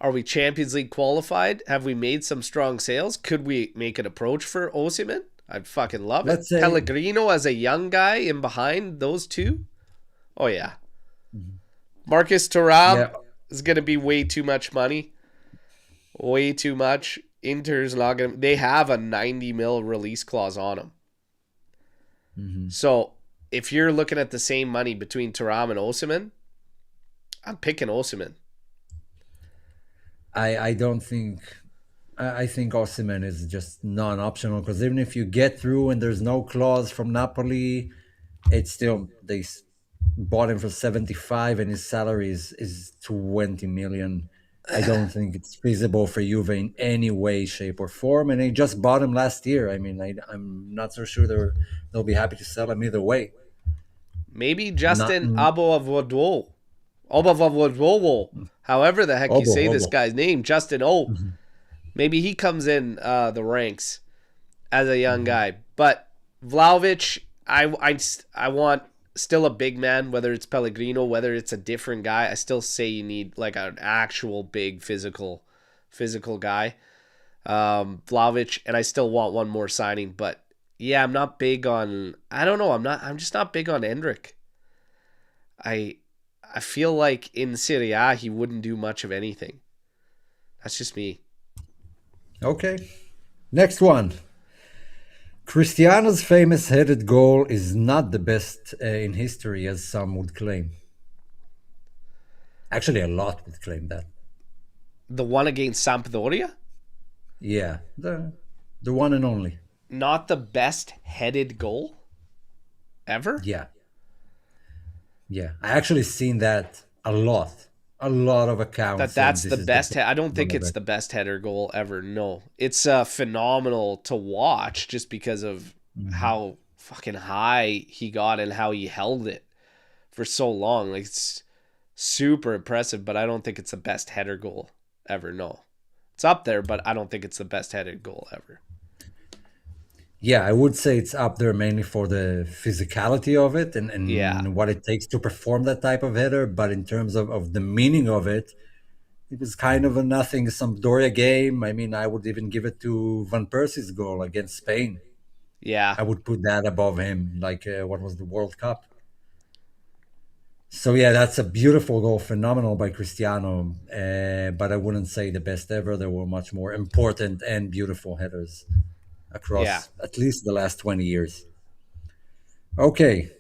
Are we Champions League qualified? Have we made some strong sales? Could we make an approach for Osimhen? I'd fucking love it. Let's say, Pellegrino as a young guy in behind those two? Oh, yeah. Mhm. Marcus Thuram yeah, is going to be way too much money. Way too much. Inter's not going to... They have a 90 mil release clause on him. mhm. So if you're looking at the same money between Thuram and Osimhen, I'm picking Osimhen. I don't think. I think Osimhen is just non-optional because even if you get through and there's no clause from Napoli, it's still bought him for 75 and his salary is 20 million. I don't think it's feasible for Juve in any way, shape, or form. And they just bought him last year. I mean, I'm not so sure they'll be happy to sell him either way. Maybe Not Justin Aboavowo. However the heck you Obo say this Obo. guy's name, Justin O. Mhm, Maybe he comes in the ranks as a young mhm, guy. But Vlahovic, I want still a big man, whether it's Pellegrino, whether it's a different guy. I still say you need like an actual big physical guy. Vlahovic, and I still want one more signing. But yeah, I'm not big on. I don't know. I'm just not big on Endrick. I I feel like in Serie A he wouldn't do much of anything. That's just me. Okay. Next one. Cristiano's famous headed goal is not the best in history, as some would claim. Actually, a lot would claim that. The one against Sampdoria, Yeah, the one and only. not the best headed goal ever. Yeah, yeah. I actually seen that a lot of accounts saying That's this the is the best. best I don't think one it's ever. the best header goal ever. No, it's phenomenal to watch just because of Mhm. how fucking high he got and how he held it for so long. Like it's super impressive, but I don't think it's the best header goal ever. No, it's up there, but I don't think it's the best headed goal ever. Yeah, I would say it's up there mainly for the physicality of it Yeah, and what it takes to perform that type of header. But in terms of the meaning of it, it was kind of a nothing Sampdoria game. I mean, I would even give it to Van Persie's goal against Spain. yeah, I would put that above him, like what was the World Cup. So yeah, that's a beautiful goal, phenomenal by Cristiano. But I wouldn't say the best ever. There were much more important and beautiful headers yeah. across at least the last 20 years. Okay,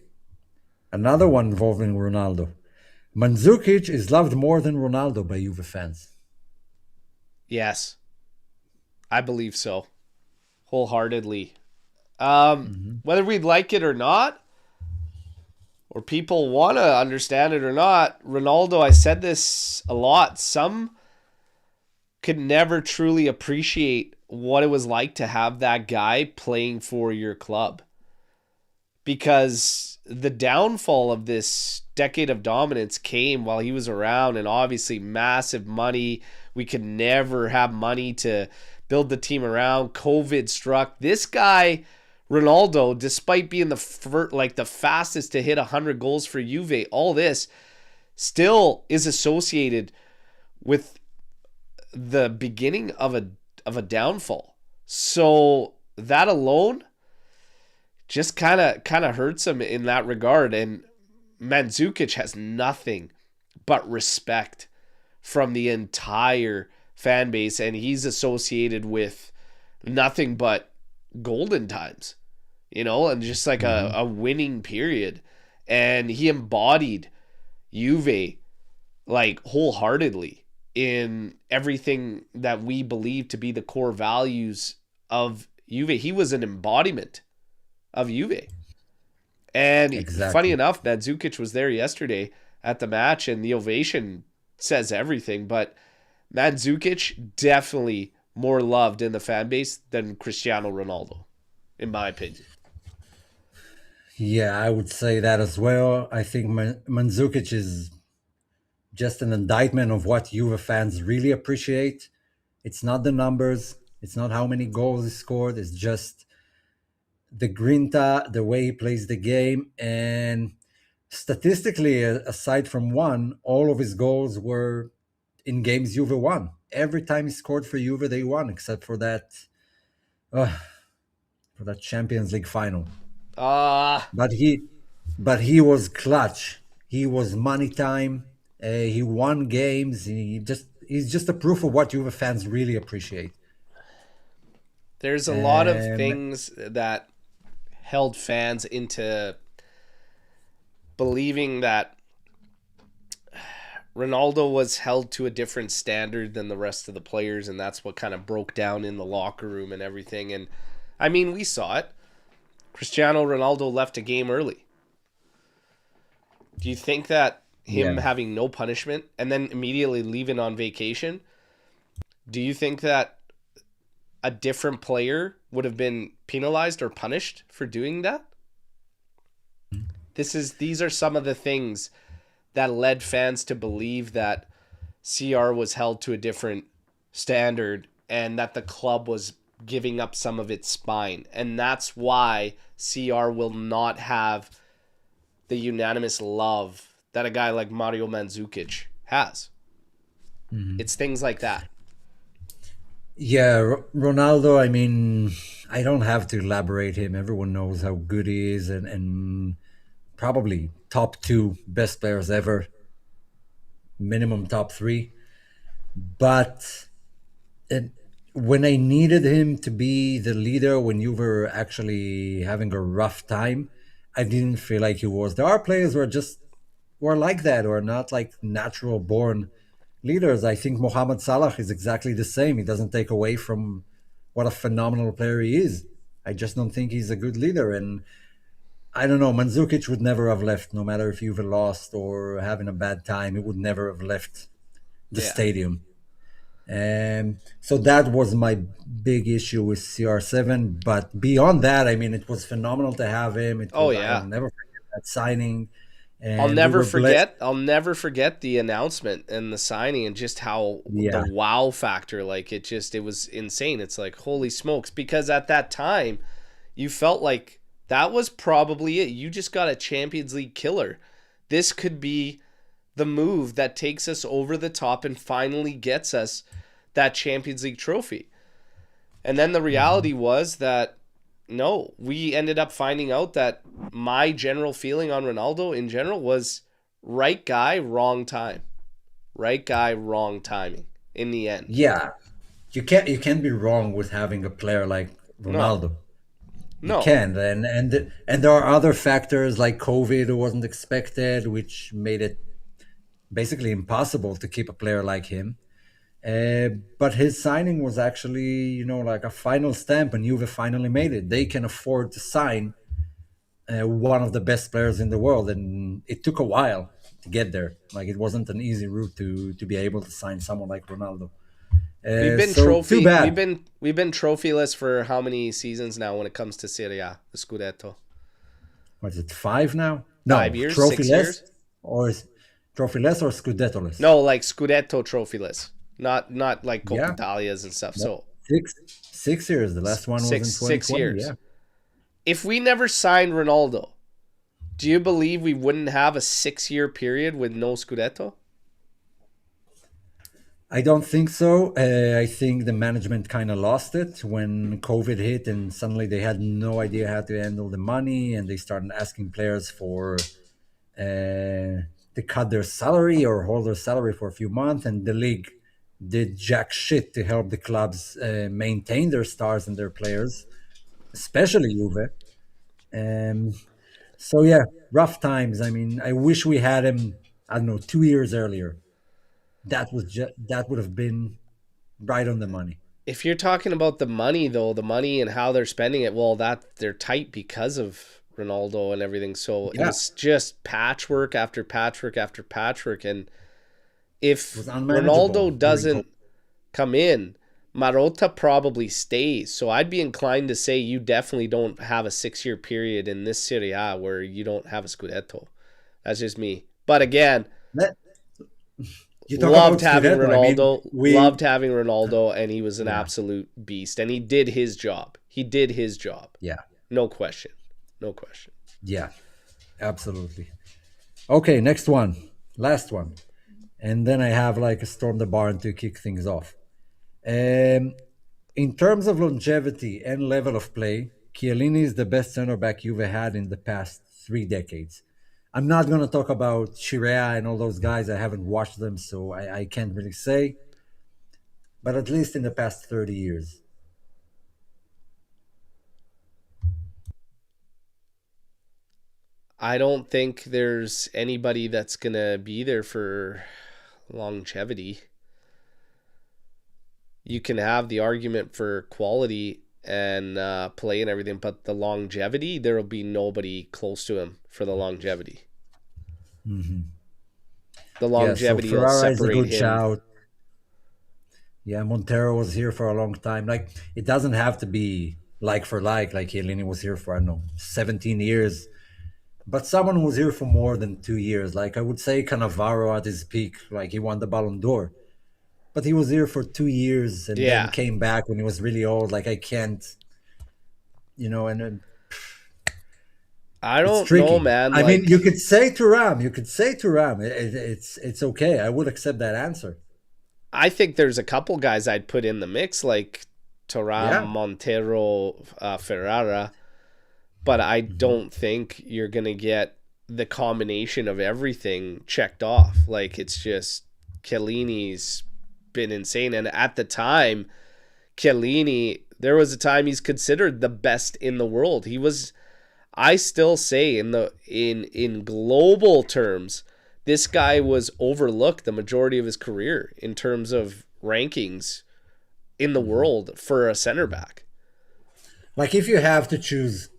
another one involving Ronaldo. Mandzukic is loved more than Ronaldo by Juve fans. Yes, I believe so wholeheartedly. Mhm. Whether we like it or not, or people want to understand it or not, Ronaldo, I said this a lot. Some could never truly appreciate what it was like to have that guy playing for your club because the downfall of this decade of dominance came while he was around, and obviously massive money. We could never have money to build the team around. COVID struck. This guy, Ronaldo, despite being the fastest to hit 100 goals for Juve, all this still is associated with the beginning of a downfall. So that alone just kind of hurts him in that regard. And Mandzukic has nothing but respect from the entire fan base, and he's associated with nothing but golden times, and just like a, Mhm. a winning period. And he embodied Juve like wholeheartedly in everything that we believe to be the core values of Juve. He was an embodiment of Juve. And funny Exactly. enough, Mandzukic was there yesterday at the match, and the ovation says everything. But Mandzukic definitely more loved in the fan base than Cristiano Ronaldo, in my opinion. Yeah, I would say that as well. I think Mandzukic is just an indictment of what Juve fans really appreciate. It's not the numbers, it's not how many goals he scored, it's just the grinta, the way he plays the game. And statistically, aside from one, all of his goals were in games Juve won. Every time he scored for Juve, they won, except uh, for that Champions League final. Ah, But he was clutch. He was money time. He won games. He's just a proof of what Juve fans really appreciate. there's a lot of Um, things that held fans into believing that Ronaldo was held to a different standard than the rest of the players, and that's what kind of broke down in the locker room and everything. And I mean, we saw it. Cristiano Ronaldo left a game early. Do you think that him yeah. having no punishment and then immediately leaving on vacation, do you think that a different player would have been penalized or punished for doing that? These are some of the things that led fans to believe that CR was held to a different standard and that the club was giving up some of its spine. And that's why CR will not have the unanimous love that a guy like Mario Mandzukic has. It's things like that. Yeah, Ronaldo, I mean, I don't have to elaborate him. Everyone knows how good he is, and probably top two best players ever, minimum top three. But it, when I needed him to be the leader, when you were actually having a rough time, I didn't feel like he was. There are players who are like that, or not like natural born leaders. I think Mohamed Salah is exactly the same. He doesn't take away from what a phenomenal player he is. I just don't think he's a good leader. And I don't know, Mandzukic would never have left, no matter if you've lost or having a bad time. He would never have left the Yeah. stadium. So that was my big issue with CR7. But beyond that, I mean, it was phenomenal to have him. It Oh was I'll yeah. never forget that signing, and I'll never forget the announcement and the signing and just how the yeah, wow factor, like it was insane. It's like holy smokes, because at that time you felt like that was probably it. You just got a Champions League killer. This could be the move that takes us over the top and finally gets us that Champions League trophy. And then the reality was that no, we ended up finding out that my general feeling on Ronaldo in general was right guy, wrong time. Right guy, wrong timing in the end. yeah. You can't be wrong with having a player like No, Ronaldo. You no. can't, and there are other factors like COVID who wasn't expected, which made it basically impossible to keep a player like him. But his signing was actually, like a final stamp, and Juve finally made it. They can afford to sign one of the best players in the world, and it took a while to get there. Like it wasn't an easy route to be able to sign someone like Ronaldo. So too bad. We've been trophyless for how many seasons now when it comes to Serie A, the Scudetto? What is it, five now? No, 5 years, trophy 6 years? less, or trophy less or Scudetto less? No, like Scudetto trophyless. Not like Coppa Yeah, Italias and stuff. no, So 6 years. The last one was in six 2020. years. Yeah. If we never signed Ronaldo, do you believe we wouldn't have a 6 year period with no Scudetto? I don't think so. I think the management kind of lost it when COVID hit, and suddenly they had no idea how to handle the money, and they started asking players to cut their salary or hold their salary for a few months, and the league did jack shit to help the clubs maintain their stars and their players, especially Juve. Um, so yeah, rough times. I mean, I wish we had him. I don't know, 2 years earlier. That would have been right on the money. If you're talking about the money though, the money and how they're spending it, well, that they're tight because of Ronaldo and everything. So it Yeah, was just patchwork after patchwork after patchwork. And it if was unmanageable Ronaldo during COVID. doesn't come in, Marotta probably stays. So I'd be inclined to say you definitely don't have a 6 year period in this Serie A where you don't have a Scudetto. That's just me. But again, Let, you talk about Loved having Ronaldo, and he was an yeah, absolute beast, and he did his job. He did his job. yeah, No question. No question. yeah, absolutely. Okay, next one, last one, and then I have like a storm the barn to kick things off. Um, in terms of longevity and level of play, Chiellini is the best center back you've had in the past 3 decades. I'm not going to talk about Serie A and all those guys. I haven't watched them, so I can't really say. But at least in the past 30 years. I don't think there's anybody that's going to be there for longevity. You can have the argument for quality and play and everything, but the longevity, there will be nobody close to him for the longevity. Mm-hmm. The Yeah, so longevity will Ferrara is a separate good him. shout. Yeah, Montero was here for a long time. Like, it doesn't have to be like for like Chiellini was here for, I don't know, 17 years. But someone who was here for more than 2 years, like I would say Cannavaro at his peak, like he won the Ballon d'Or. But he was here for 2 years and then Yeah. came back when he was really old. Like I can't, and I it's don't know, tricky. man. I mean, you Like, could say Turam, it's okay. I would accept that answer. I think there's a couple guys I'd put in the mix, like Turam, Yeah. Montero, Ferrara, but I Mhm. don't think you're going to get the combination of everything checked off. Like, it's just Chiellini's been insane. And at the time, Chiellini, there was a time he's considered the best in the world. He was, I still say in global terms, this guy was overlooked the majority of his career in terms of rankings in the Mhm. world for a center back. Like if you have to choose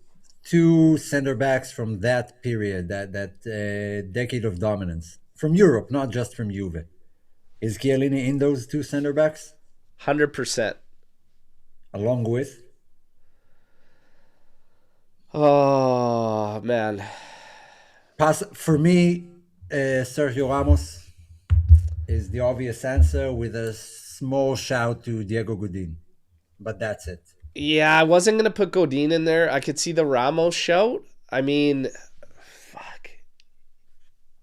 two center backs from that period, that decade of dominance from Europe, not just from Juve, is Chiellini in those two center backs 100%. along with? Oh, man. Pass for me. Sergio Ramos is the obvious answer with a small shout to Diego Godin, but that's it. Yeah, I wasn't going to put Godin in there. I could see the Ramos shout. I mean, fuck.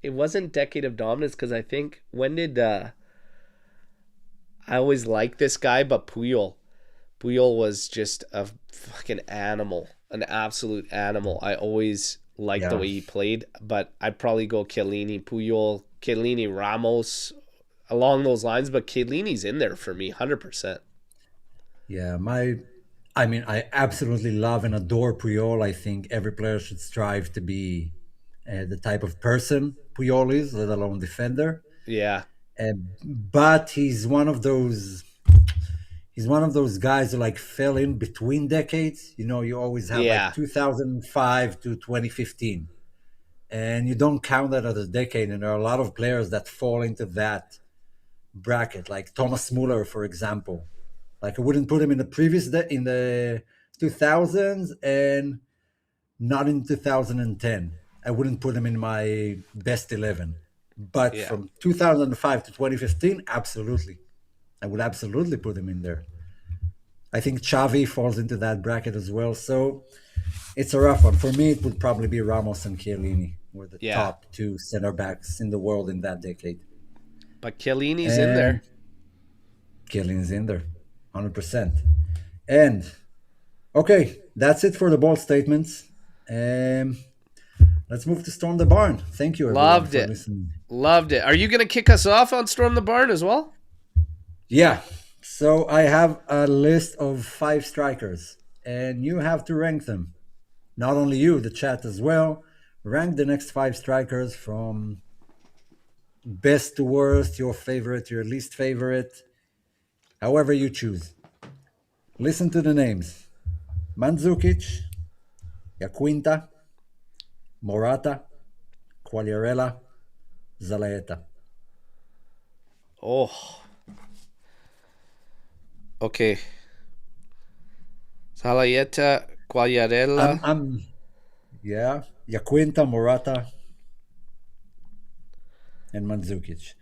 It wasn't Decade of Dominance because I think, when did, I always liked this guy, but Puyol. Puyol was just a fucking animal, an absolute animal. I always liked the Yeah, way he played, but I'd probably go Chiellini, Puyol, Chiellini, Ramos, along those lines. But Chiellini's in there for me, 100%. yeah. I mean, I absolutely love and adore Puyol. I think every player should strive to be the type of person Puyol is, let alone defender. Yeah, But he's one of those guys who like fell in between decades. You always have like yeah, 2005 to 2015, and you don't count that as a decade. And there are a lot of players that fall into that bracket, like Thomas Muller, for example. Like I wouldn't put him in the in the 2000s and not in 2010. I wouldn't put him in my best 11. But yeah, from 2005 to 2015, absolutely. I would absolutely put him in there. I think Xavi falls into that bracket as well. So it's a rough one. For me, it would probably be Ramos and Chiellini were the yeah. top two center backs in the world in that decade. But Chiellini's in And there. Chiellini's in there, 100%. And okay, that's it for the bold statements. Um, let's move to Storm the Barn. Thank you, everyone, Loved for it. listening. Loved it. Are you going to kick us off on Storm the Barn as well? Yeah, so I have a list of 5 strikers, and you have to rank them. Not only you, the chat as well. Rank the next 5 strikers from best to worst, your favorite, your least favorite, however you choose. Listen to the names: Mandzukic, Yaquinta, Morata, Quagliarella, Zalaeta. Oh, okay. Salayeta, I'm, Quagliarella. I'm, yeah, Yaquinta, Morata, and Mandzukic.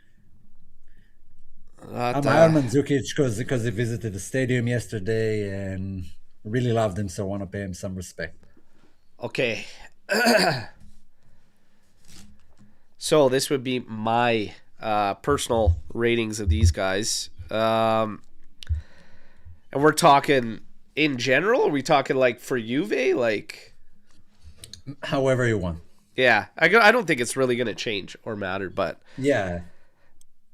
I'm high on Rata. Mandzukic because he visited the stadium yesterday and really loved him, so I want to pay him some respect. Okay. So this would be my personal ratings of these guys. And we're talking in general? Are we talking like for Juve? Like, However you want. yeah, I don't think it's really going to change or matter, but Yeah.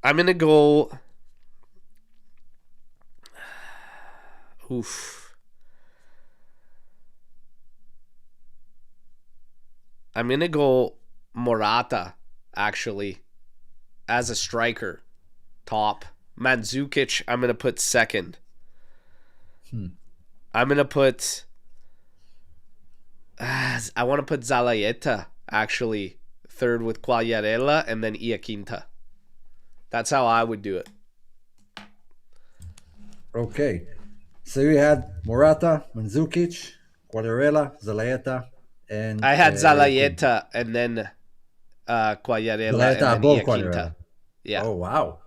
I'm going to go. Oof. I'm going to go Morata, actually, as a striker. Top. Mandzukic, I'm going to put second. I'm going to put... I want to put Zalaeta, actually, third with Quagliarella, and then Iaquinta. That's how I would do it. Okay. So you had Morata, Mandzukic, Quagliarella, Zalaeta, and I had Zalaeta and then Quagliarella Zalaeta and then above Iaquinta. Quagliarella. Yeah. Oh wow.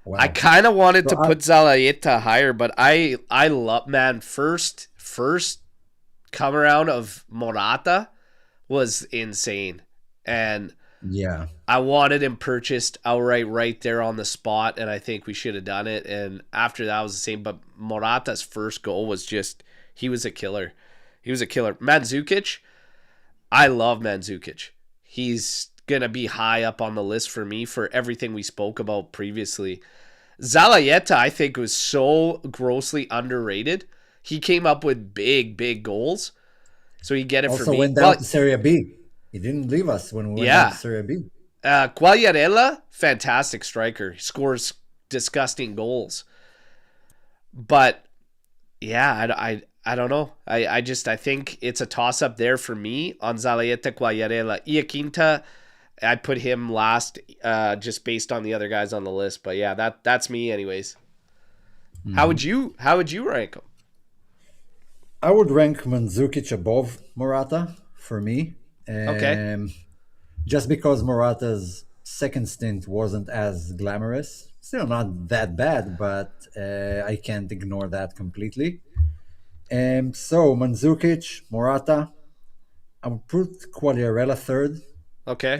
Wow. I kind of wanted to put Zalaeta higher, but I love, man, first come around of Morata was insane. And yeah. I wanted him purchased outright right there on the spot, and I think we should have done it. And after that was the same, but Morata's first goal was just, he was a killer. He was a killer. Mandzukic, I love Mandzukic. He's going to be high up on the list for me for everything we spoke about previously. Zalaeta, I think, was so grossly underrated. He came up with big goals. So you get it also for me. went down to Serie B. He didn't leave us when we went down to Serie B. Quagliarella, fantastic striker. He scores disgusting goals. But, yeah, I don't know. I think it's a toss-up there for me on Zalaeta, Quagliarella. Iaquinta, I put him last just based on the other guys on the list. But, yeah, that's me anyways. Mm-hmm. How would you rank them? I would rank Mandzukic above Morata for me. Okay. Just because Morata's second stint wasn't as glamorous. Still not that bad, but I can't ignore that completely. So Mandzukic, Morata. I would put Quagliarella third. Okay.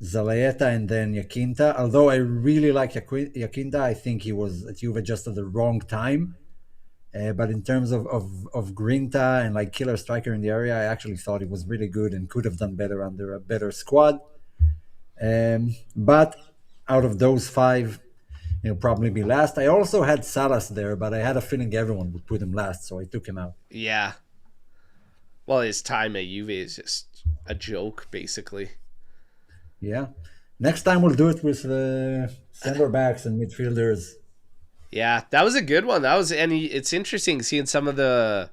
Zalaeta and then Iaquinta. Although I really like Iaquinta, I think he was at Juve just at the wrong time. But in terms of Grinta and like killer striker in the area, I actually thought he was really good and could have done better under a better squad. But out of those five, he'll probably be last. I also had Salas there, but I had a feeling everyone would put him last, so I took him out. Yeah. Well, his time at Juve is just a joke, basically. Yeah. Next time we'll do it with center backs and midfielders. Yeah, that was a good one. It's interesting seeing some of the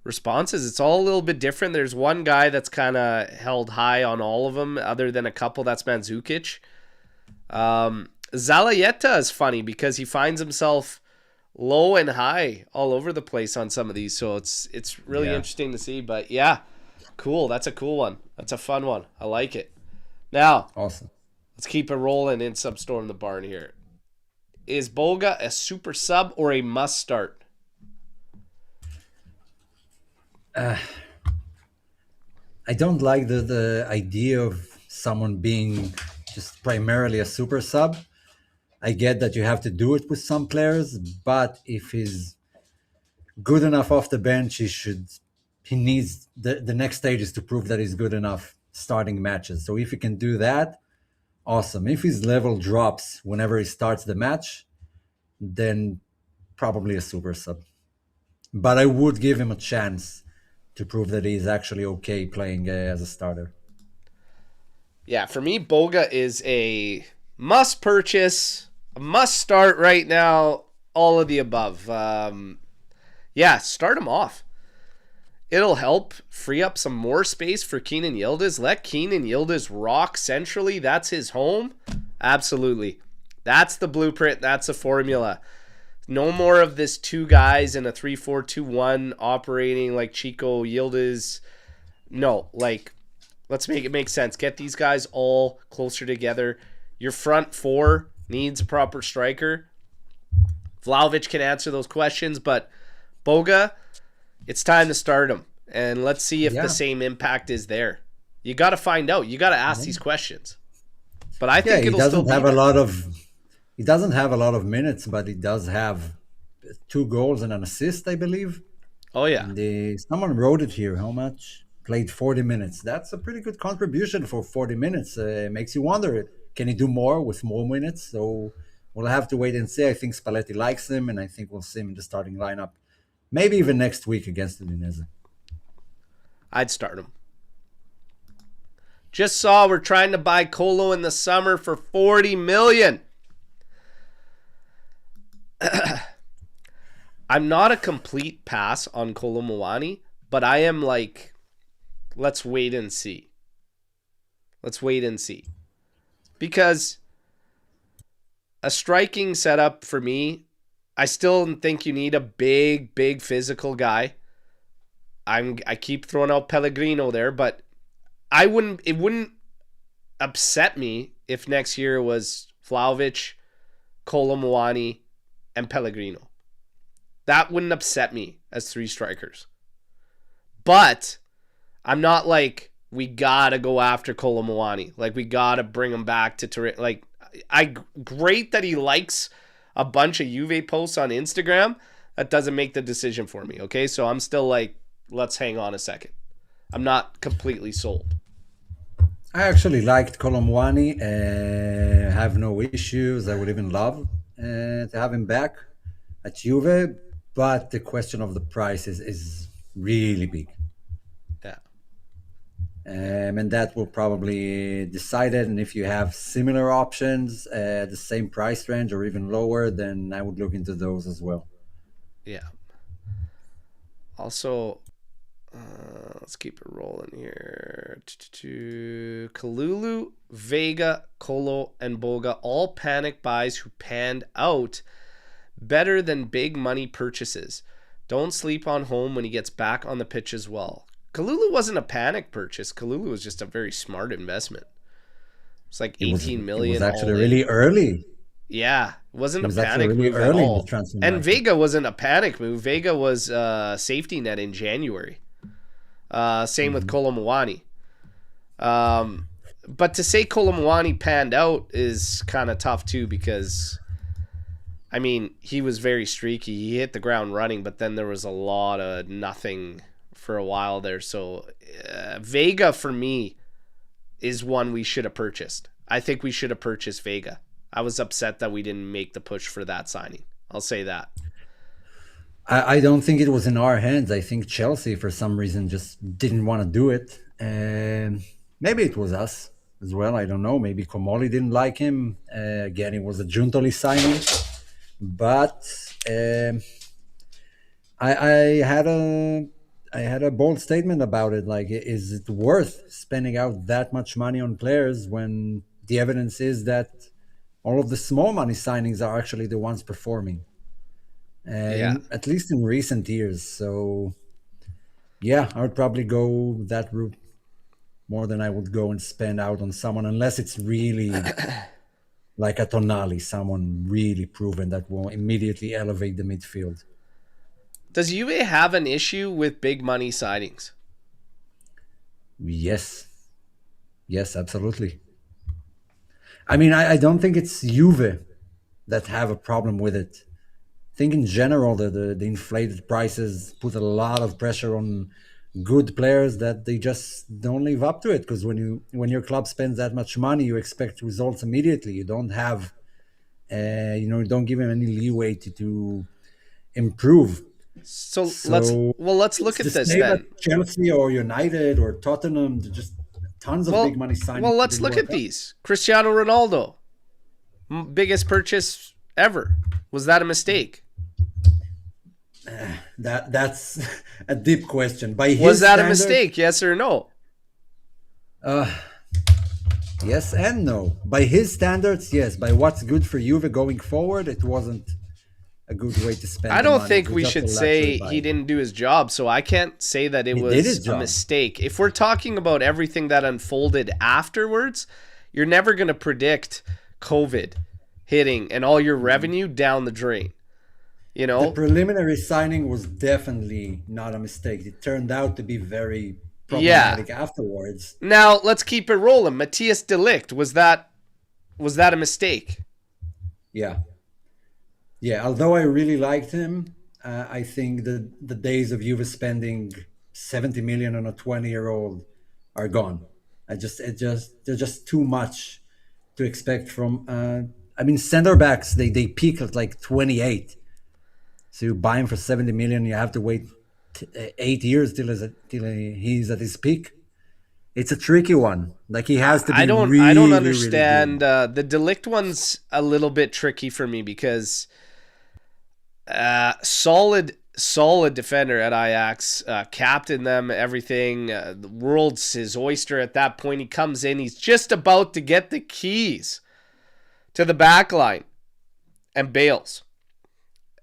responses. It's all a little bit different. There's one guy that's kind of held high on all of them, other than a couple. That's Mandzukic. Zalaeta is funny because he finds himself low and high all over the place on some of these. So it's really interesting to see. But yeah, cool. That's a cool one. That's a fun one. I like it. Now, awesome. Let's keep it rolling in Substorm the Barn here. Is Boga a super sub or a must start? I don't like the idea of someone being just primarily a super sub. I get that you have to do it with some players, but if he's good enough off the bench, he needs the next stage is to prove that he's good enough starting matches. So if he can do that, awesome. If his level drops whenever he starts the match, then probably a super sub. But I would give him a chance to prove that he's actually okay playing as a starter. Yeah, for me, Boga is a must purchase, a must start right now, all of the above. Start him off. It'll help free up some more space for Kenan Yildiz. Let Kenan Yildiz rock centrally. That's his home. Absolutely. That's the blueprint. That's the formula. No more of this two guys in a 3-4-2-1 operating like Chico Yildiz. No, let's make it make sense. Get these guys all closer together. Your front four needs a proper striker. Vlahovic can answer those questions, but Boga, it's time to start him. and let's see if the Yeah. same impact is there. You got to find out. You got to ask these questions. But I Yeah, think he it'll still doesn't be have there. he doesn't have a lot of minutes, but he does have 2 goals and an assist, I believe. Oh yeah. And someone wrote it here. How much? Played 40 minutes. That's a pretty good contribution for 40 minutes. Makes you wonder, can he do more with more minutes? So we'll have to wait and see. I think Spalletti likes him, and I think we'll see him in the starting lineup. Maybe even next week against Udinese. I'd start him. Just saw we're trying to buy Colo in the summer for 40 million. I'm not a complete pass on Kolo Muani, but I am like, let's wait and see. Let's wait and see. Because a striking setup for me, I still think you need a big physical guy. I keep throwing out Pellegrino there, but it wouldn't upset me if next year was Vlahovic, Kolo Muani, and Pellegrino. That wouldn't upset me as 3 strikers. But I'm not like, we gotta go after Kolo Muani. Like, we gotta bring him back to Turin. Like, great that he likes a bunch of Juve posts on Instagram. That doesn't make the decision for me, okay? So I'm still like, let's hang on a second. I'm not completely sold. I actually liked Kolo Muani. Have no issues. I would even love to have him back at Juve. But the question of the price is really big. Yeah. And that will probably decide it. And if you have similar options, the same price range or even lower, then I would look into those as well. Yeah. Also, let's keep it rolling here. Kalulu, Vega, Colo, and Boga, all panic buys who panned out better than big money purchases. Don't sleep on home when he gets back on the pitch as well. Kalulu wasn't a panic purchase. Kalulu was just a very smart investment. It's like 18 million. It was actually really early. Yeah, it wasn't It was a panic really move at early in all. the transfer And market. Vega wasn't a panic move. Vega was safety net in January. Same with Kolo Muani. But to say Kolo Muani panned out is kind of tough too, because I mean, he was very streaky. He hit the ground running, but then there was a lot of nothing for a while there. So Vega, for me, is one we should have purchased. I think we should have purchased Vega. I was upset that we didn't make the push for that signing. I'll say that. I don't think it was in our hands. I think Chelsea, for some reason, just didn't want to do it. Maybe it was us as well. I don't know. Maybe Komoli didn't like him. Again, it was a Giuntoli signing. But I had a bold statement about it. Like, is it worth spending out that much money on players when the evidence is that all of the small money signings are actually the ones performing? At least in recent years. So, yeah, I would probably go that route more than I would go and spend out on someone, unless it's really like a Tonali, someone really proven that will immediately elevate the midfield. Does Juve have an issue with big money signings? Yes, absolutely. I mean, I don't think it's Juve that have a problem with it. I think in general the inflated prices put a lot of pressure on good players that they just don't live up to it. Because when your club spends that much money, you expect results immediately. You don't have, you don't give them any leeway to improve. So let's look at this then. Chelsea or United or Tottenham, just tons of big money signings. Well, let's look at these. Cristiano Ronaldo, biggest purchase ever. Was that a mistake? That's a deep question. Was that a mistake? Yes or no? Yes and no. By his standards, yes. By what's good for Juve going forward, it wasn't a good way to spend. I don't think we should say he didn't do his job, so I can't say that it was a mistake. If we're talking about everything that unfolded afterwards, you're never going to predict COVID hitting and all your revenue down the drain. You The know? preliminary signing was definitely not a mistake. It turned out to be very Yeah. problematic afterwards. Now let's keep it rolling. Matthias de Ligt, was that a mistake? Yeah, yeah. Although I really liked him, I think the days of Juve spending 70 million on a 20-year-old are gone. They're just too much to expect from. I mean, center backs they peak at like 28. So you buy him for 70 million, you have to wait 8 years till he's at his peak. It's a tricky one. Like he has to I be don't really, really understand. good. The Delict one's a little bit tricky for me because solid defender at Ajax, captain them, everything. The world's his oyster at that point. He comes in, he's just about to get the keys to the back line and bails.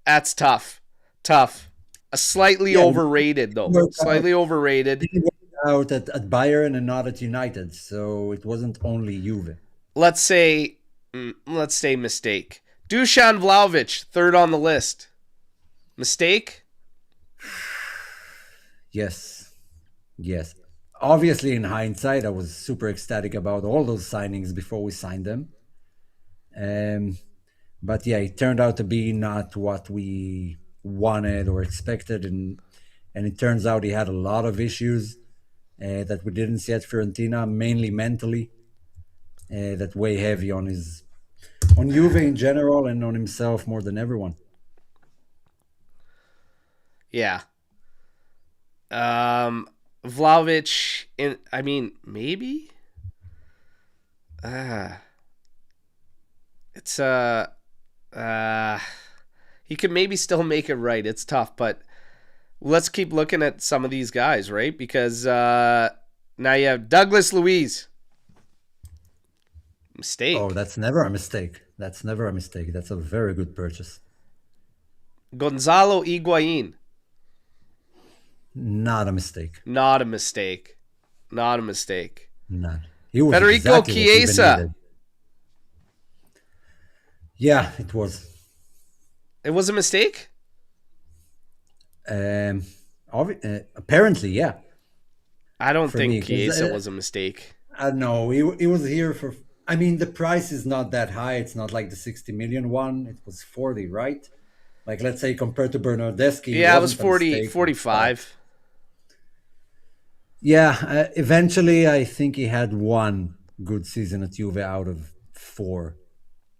That's tough. Tough. A slightly Yeah, overrated though. worked out, Slightly overrated. didn't work out at Bayern and not at United, so it wasn't only Juve. Let's say mistake. Dusan Vlahovic, third on the list. Mistake? Yes, yes. Obviously, in hindsight, I was super ecstatic about all those signings before we signed them. Um, but yeah, it turned out to be not what we wanted or expected, and it turns out he had a lot of issues that we didn't see at Fiorentina, mainly mentally. That weigh heavy on Juve in general and on himself more than everyone. Yeah. Vlahovic maybe? Uh it's he could maybe still make it right. It's tough, but let's keep looking at some of these guys, right? Because now you have Douglas Luiz. Oh, Mistake. that's never a mistake. That's never a mistake. That's a very good purchase. Gonzalo Higuain. Not a mistake. Not a mistake. Not a mistake. Not. He was Federico exactly what Juve Chiesa. needed. Yeah, it was. It was a mistake? Um, apparently, yeah, I don't for me. think 'Cause, Chiesa was a mistake. I don't know. He was here for. I mean, the price is not that high. It's not like the 60 million one. It was 40, right? Like, let's say compared to Bernardeschi, Yeah, it was wasn't a 40, mistake. 45. Yeah, eventually, I think he had one good season at Juve out of four.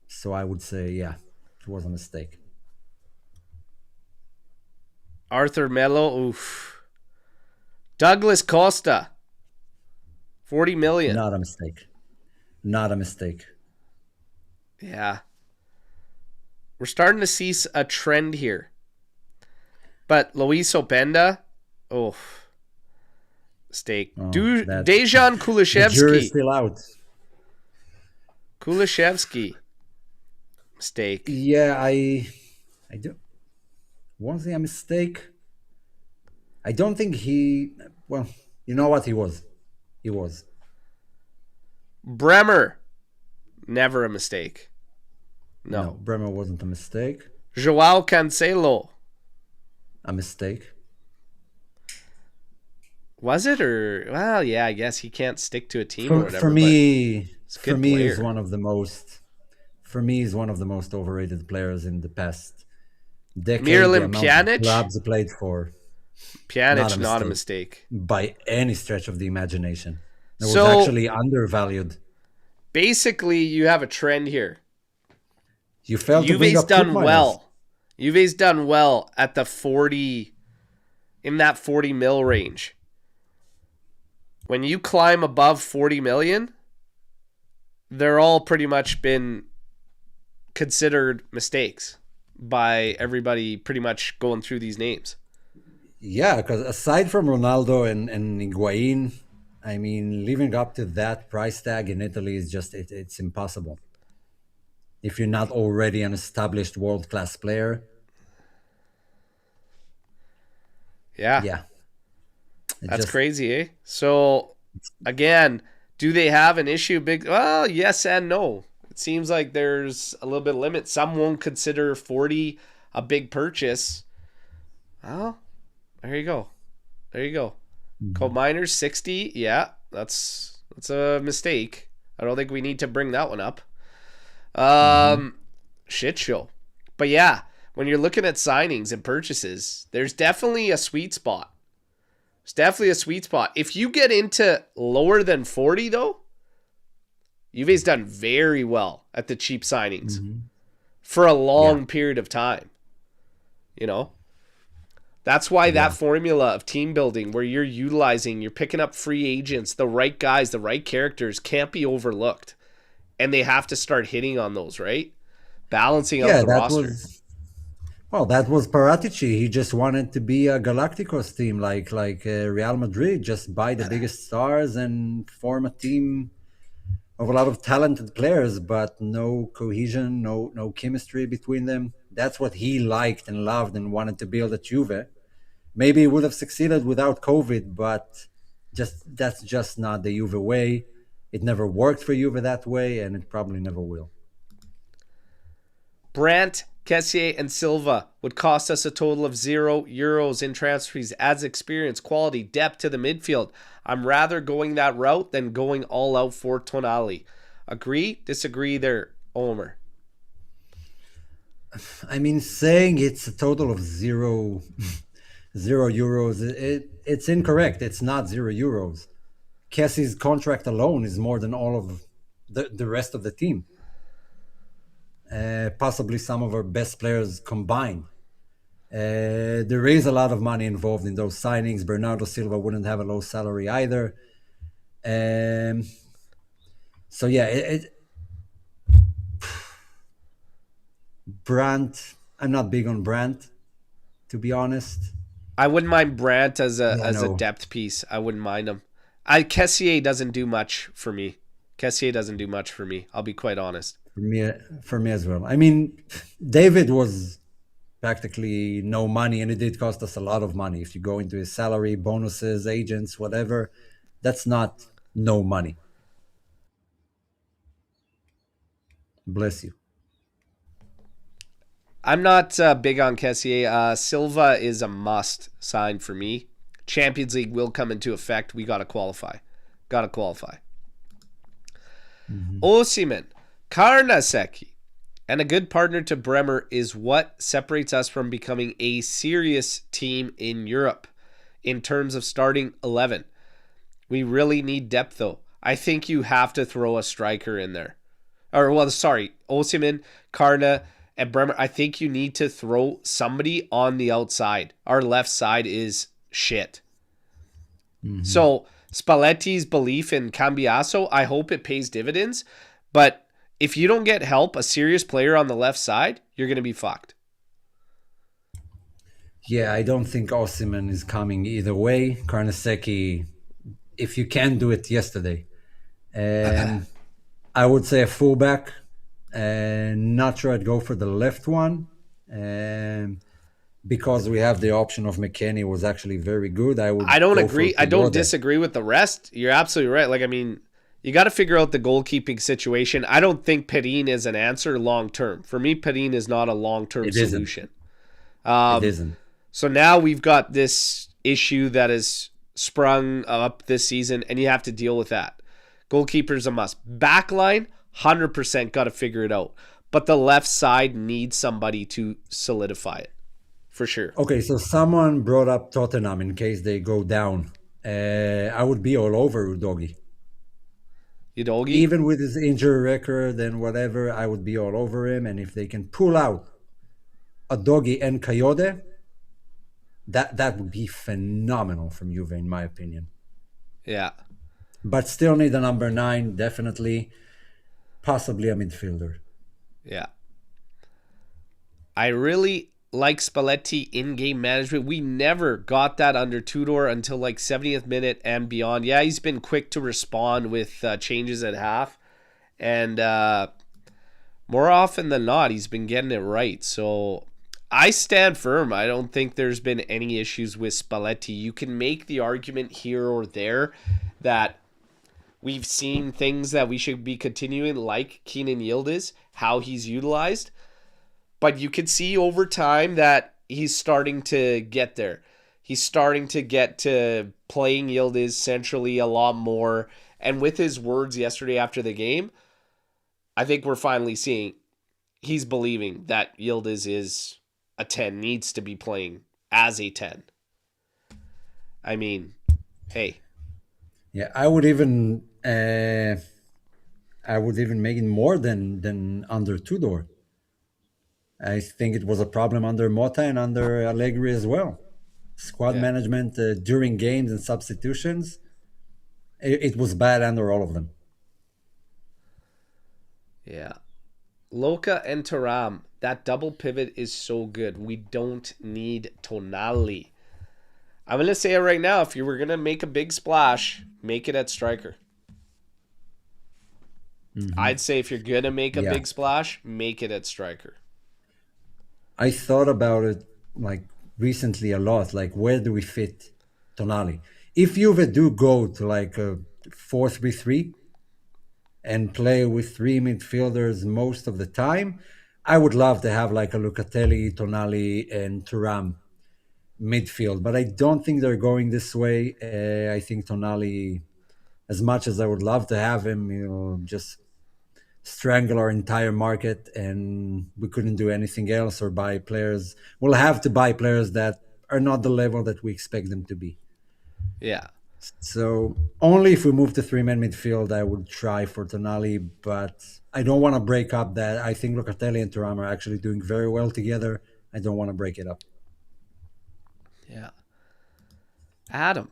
So I would say, yeah, it was a mistake. Arthur Melo, oof. Douglas Costa, 40 million. Not a mistake. Not a mistake. Yeah. We're starting to see a trend here. But Luis Openda, oh, mistake. Oh, Dejan the jury's Kulishevsky. still out. Kulishevsky, mistake. Yeah, I do. Was he a mistake? I don't think he. Well, you know what he was. He was. Bremer, never a mistake. No. Bremer wasn't a mistake. Joao Cancelo, A mistake. was it? Or, well, yeah, I guess he can't stick to a team or whatever. For me, a for good me, player. is one of the most. For me, is one of the most overrated players in the past decade. Miralem The amount of Pjanic? clubs he played for, Pjanic, Not a not a mistake. mistake. by any stretch of the imagination. It was So- actually undervalued. Basically, you have a trend here. You failed to bring Juve's up done Koopmeiners. well. Juve's done well at the 40, in that 40 mil range. When you climb above 40 million, they're all pretty much been considered mistakes by everybody pretty much going through these names. Yeah, because aside from Ronaldo and Higuain, I mean, living up to that price tag in Italy is just, it's impossible. If you're not already an established world-class player, Yeah. yeah. That's crazy, eh? So, again, do they have an issue? Well, yes and no. It seems like there's a little bit of limit. Some won't consider 40 a big purchase. Oh, there you go. There you go. Coal miners 60. Yeah, that's a mistake. I don't think we need to bring that one up. Shit show. But yeah, when you're looking at signings and purchases, there's definitely a sweet spot. It's definitely a sweet spot. If you get into lower than 40, though, Juve's done very well at the cheap signings for a long period of time. You know? That's why that formula of team building where you're picking up free agents, the right guys, the right characters can't be overlooked. And they have to start hitting on those, right? Balancing out the roster. That was Paratici. He just wanted to be a Galacticos team like Real Madrid, just buy the biggest stars and form a team of a lot of talented players, but no cohesion, no chemistry between them. That's what he liked and loved and wanted to build at Juve. Maybe he would have succeeded without COVID, but that's just not the Juve way. It never worked for Juve that way, and it probably never will. Brandt, Kessié, and Silva would cost us a total of €0 in transfer fees. Adds experience, quality, depth to the midfield. I'm rather going that route than going all out for Tonali. Agree? Disagree there, Omer? I mean, saying it's a total of €0, it's incorrect. It's not €0. Kessie's contract alone is more than all of the rest of the team. Possibly some of our best players combined. There is a lot of money involved in those signings. Bernardo Silva wouldn't have a low salary either. So yeah, Brandt, I'm not big on Brandt, to be honest. I wouldn't mind Brandt as a depth piece. I wouldn't mind him. Kessié doesn't do much for me. I'll be quite honest. For me as well. I mean, David was practically no money, and it did cost us a lot of money. If you go into his salary, bonuses, agents, whatever, that's not no money. Bless you. I'm not big on Kessié. Silva is a must sign for me. Champions League will come into effect. We got to qualify. Osimhen, Karnaseki, and a good partner to Bremer is what separates us from becoming a serious team in Europe in terms of starting 11. We really need depth, though. I think you have to throw a striker in there. Osimhen, Karna, and Bremer. I think you need to throw somebody on the outside. Our left side is shit. So Spalletti's belief in Cambiaso, I hope it pays dividends. But if you don't get help, a serious player on the left side, you're going to be fucked. Yeah, I don't think Osimhen is coming either way. Karnaseki, if you can do it yesterday. I would say a fullback. Not sure I'd go for the left one. Because we have the option of McKennie was actually very good. I don't agree. I don't disagree with the rest. You're absolutely right. Like, I mean, you got to figure out the goalkeeping situation. I don't think Perin is an answer long term. For me, Perin is not a long-term solution. It isn't. So now we've got this issue that has sprung up this season, and you have to deal with that. Goalkeeper's a must. Backline, 100% got to figure it out. But the left side needs somebody to solidify it. For sure. Okay, so someone brought up Tottenham in case they go down. I would be all over Udogi. Udogi? Even with his injury record and whatever, I would be all over him. And if they can pull out Udogi and Coyote, that would be phenomenal from Juve, in my opinion. Yeah. But still need a number 9, definitely. Possibly a midfielder. Yeah. I really like Spalletti in-game management. We never got that under Tudor until like 70th minute and beyond. Yeah, he's been quick to respond with changes at half. And more often than not, he's been getting it right. So I stand firm. I don't think there's been any issues with Spalletti. You can make the argument here or there that we've seen things that we should be continuing, like Kenan Yildiz, how he's utilized. But you could see over time that he's starting to get there. He's starting to get to playing Yildiz centrally a lot more. And with his words yesterday after the game, I think we're finally seeing he's believing that Yildiz is a 10, needs to be playing as a 10. I mean, hey. Yeah, I would even make it more than under Tudor. I think it was a problem under Mota and under Allegri as well. Squad Yeah. management during games and substitutions, it was bad under all of them. Yeah. Loca and Thuram, that double pivot is so good. We don't need Tonali. I'm going to say it right now. If you were going to make a big splash, make it at striker. I'd say if you're going to make a Yeah, big splash, make it at striker. I thought about it like recently a lot. Like, where do we fit Tonali? If Juve do go to like a 4-3-3 and play with three midfielders most of the time, I would love to have like a Locatelli, Tonali, and Thuram midfield. But I don't think they're going this way. I think Tonali, as much as I would love to have him, just strangle our entire market and we couldn't do anything else or buy players. We'll have to buy players that are not the level that we expect them to be. Yeah. So only if we move to three-man midfield, I would try for Tonali, but I don't want to break up that. I think Locatelli and Thuram are actually doing very well together. I don't want to break it up. Yeah. Adam,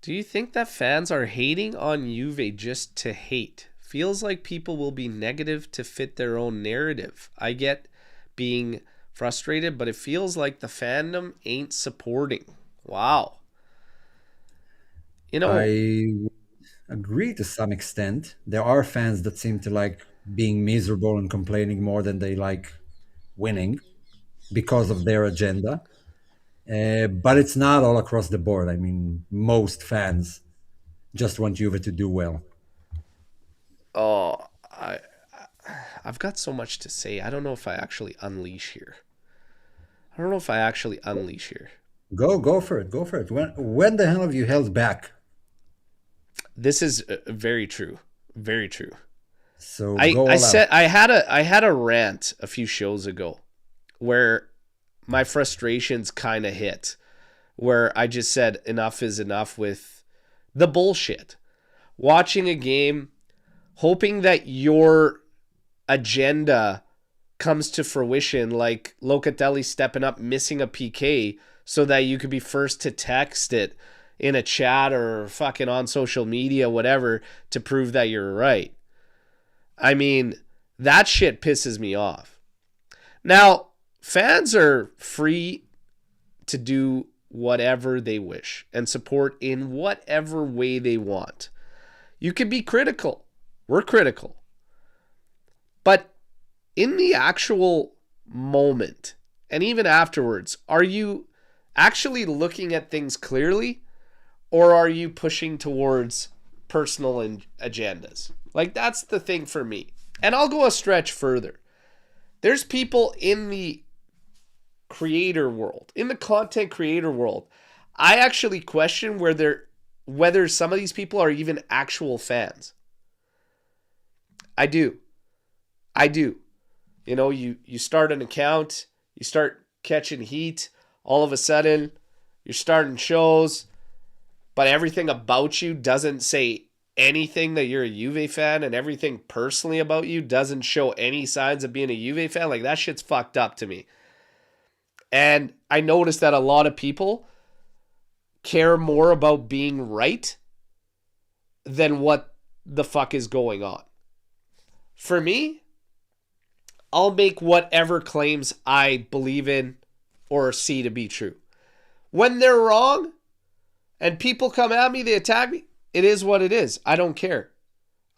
do you think that fans are hating on Juve just to hate? Feels like people will be negative to fit their own narrative. I get being frustrated, but it feels like the fandom ain't supporting. Wow. You know, I would agree to some extent. There are fans that seem to like being miserable and complaining more than they like winning because of their agenda. But it's not all across the board. I mean, most fans just want Juve to do well. oh, I've got so much to say. I don't know if I actually unleash here. I don't know if I actually unleash here. Go for it. Go for it. When the hell have you held back? This is very true. Very true. So I go I all said out. I had a rant a few shows ago where my frustrations kind of hit, where I just said enough is enough with the bullshit. Watching a game, hoping that your agenda comes to fruition, like Locatelli stepping up, missing a PK, so that you could be first to text it in a chat or fucking on social media, whatever, to prove that you're right. I mean, that shit pisses me off. Now, fans are free to do whatever they wish and support in whatever way they want. You can be critical. We're critical. But in the actual moment and even afterwards, are you actually looking at things clearly, or are you pushing towards personal agendas? Like, that's the thing for me. And I'll go a stretch further. There's people in the creator world, in the content creator world, I actually question whether some of these people are even actual fans. I do. I do. You know, you start an account, you start catching heat, all of a sudden you're starting shows, but everything about you doesn't say anything that you're a Juve fan, and everything personally about you doesn't show any signs of being a Juve fan. Like, that shit's fucked up to me. And I noticed that a lot of people care more about being right than what the fuck is going on. For me, I'll make whatever claims I believe in or see to be true. When they're wrong and people come at me, they attack me, it is what it is. I don't care.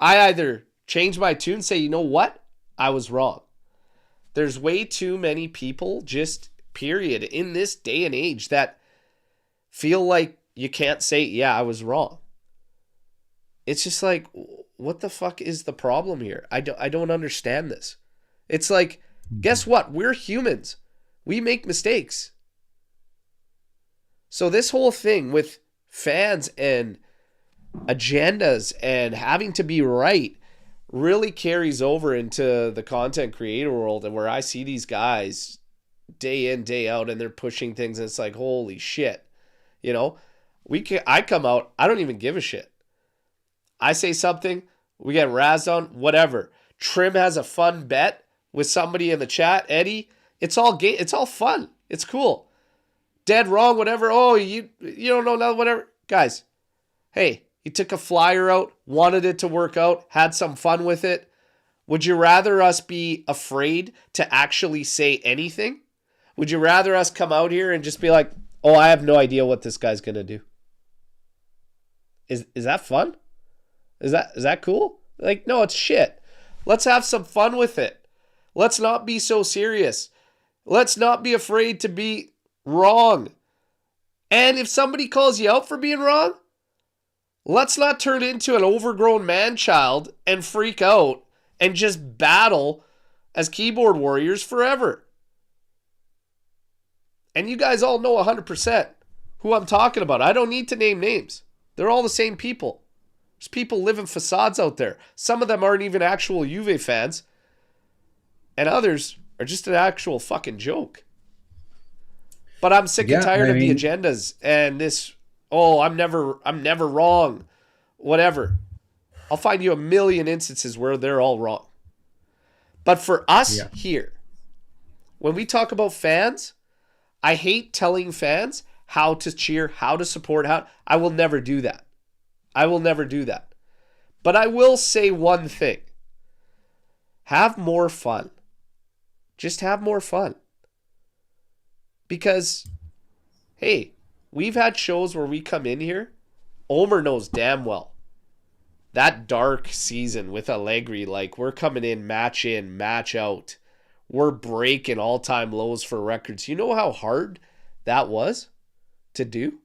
I either change my tune, say, you know what? I was wrong. There's way too many people, just period, in this day and age that feel like you can't say, yeah, I was wrong. It's just like, what the fuck is the problem here? I don't understand this. It's like Guess what? We're humans. We make mistakes. So this whole thing with fans and agendas and having to be right really carries over into the content creator world, and where I see these guys day in, day out, and they're pushing things, and it's like, holy shit. You know, I come out, I don't even give a shit. I say something, we get razzed on, whatever. Trim has a fun bet with somebody in the chat, Eddie. It's all fun. It's cool. Dead wrong, whatever. Oh, you don't know now, whatever. Guys, hey, he took a flyer out, wanted it to work out, had some fun with it. Would you rather us be afraid to actually say anything? Would you rather us come out here and just be like, oh, I have no idea what this guy's going to do? Is that fun? Is that cool? Like, no, it's shit. Let's have some fun with it. Let's not be so serious. Let's not be afraid to be wrong. And if somebody calls you out for being wrong, let's not turn into an overgrown man-child and freak out and just battle as keyboard warriors forever. And you guys all know 100% who I'm talking about. I don't need to name names. They're all the same people. There's people living facades out there. Some of them aren't even actual Juve fans. And others are just an actual fucking joke. But I'm sick and tired of the agendas and this, oh, I'm never wrong. Whatever. I'll find you a million instances where they're all wrong. But for us here, when we talk about fans, I hate telling fans how to cheer, how to support, I will never do that. I will never do that. But I will say one thing. Have more fun. Just have more fun. Because, hey, we've had shows where we come in here. Omer knows damn well. That dark season with Allegri, like we're coming in, match out. We're breaking all-time lows for records. You know how hard that was to do?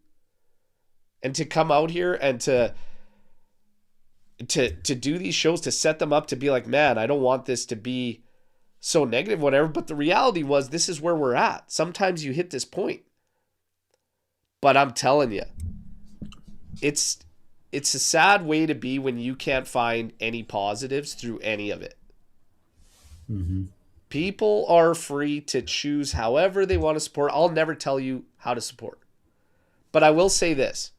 And to come out here and to do these shows, to set them up to be like, man, I don't want this to be so negative, whatever. But the reality was, this is where we're at. Sometimes you hit this point. But I'm telling you, it's a sad way to be when you can't find any positives through any of it. Mm-hmm. People are free to choose however they want to support. I'll never tell you how to support. But I will say this.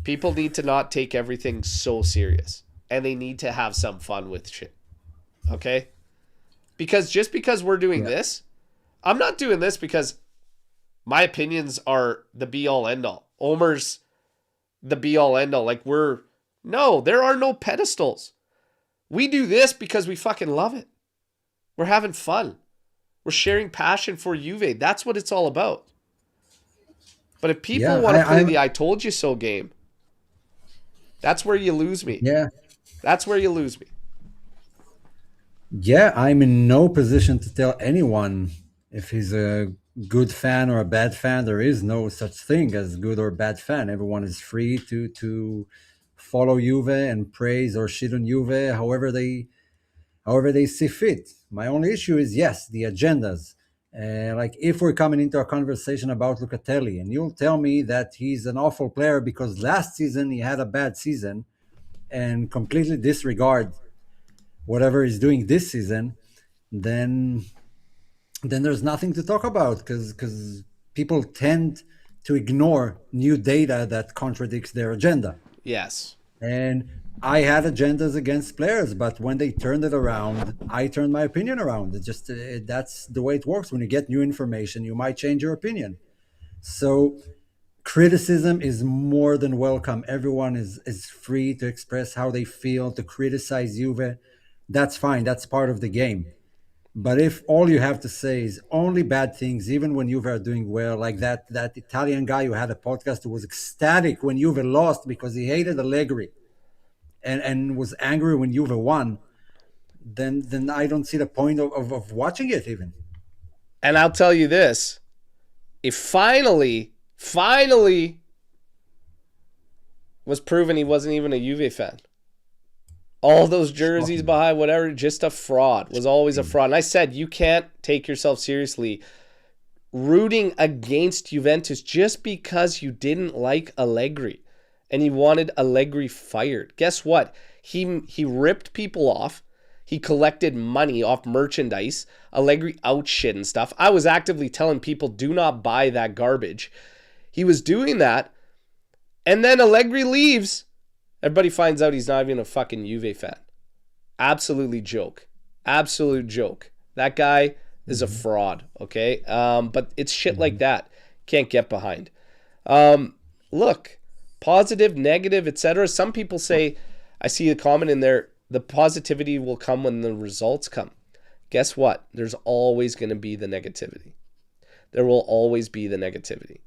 People need to not take everything so serious. And they need to have some fun with shit. Okay? Because just because we're doing this, I'm not doing this because my opinions are the be-all, end-all. Omer's the be-all, end-all. Like no, there are no pedestals. We do this because we fucking love it. We're having fun. We're sharing passion for Juve. That's what it's all about. But if people want to play the I told you so game, that's where you lose me. Yeah. That's where you lose me. Yeah, I'm in no position to tell anyone if he's a good fan or a bad fan. There is no such thing as good or bad fan. Everyone is free to follow Juve and praise or shit on Juve however they see fit. My only issue is, yes, the agendas. Like if we're coming into a conversation about Locatelli and you'll tell me that he's an awful player because last season he had a bad season and completely disregard whatever he's doing this season, then there's nothing to talk about because people tend to ignore new data that contradicts their agenda. Yes. And I had agendas against players, but when they turned it around, I turned my opinion around. That's the way it works. When you get new information, you might change your opinion. So criticism is more than welcome. Everyone is free to express how they feel, to criticize Juve. That's fine. That's part of the game. But if all you have to say is only bad things, even when Juve are doing well, like that Italian guy who had a podcast who was ecstatic when Juve lost because he hated Allegri and was angry when Juve won, then I don't see the point of watching it even. And I'll tell you this. If finally was proven he wasn't even a Juve fan. All those jerseys behind, whatever, just a fraud. Was always a fraud. And I said, you can't take yourself seriously rooting against Juventus just because you didn't like Allegri and you wanted Allegri fired. Guess what? He ripped people off. He collected money off merchandise. Allegri out shit and stuff. I was actively telling people, do not buy that garbage. He was doing that. And then Allegri leaves. Everybody finds out he's not even a fucking Juve fan. Absolutely joke. Absolute joke. That guy is a fraud, okay? But it's shit like that. Can't get behind. Look, positive, negative, etc. Some people say, I see a comment in there, the positivity will come when the results come. Guess what? There's always going to be the negativity. There will always be the negativity.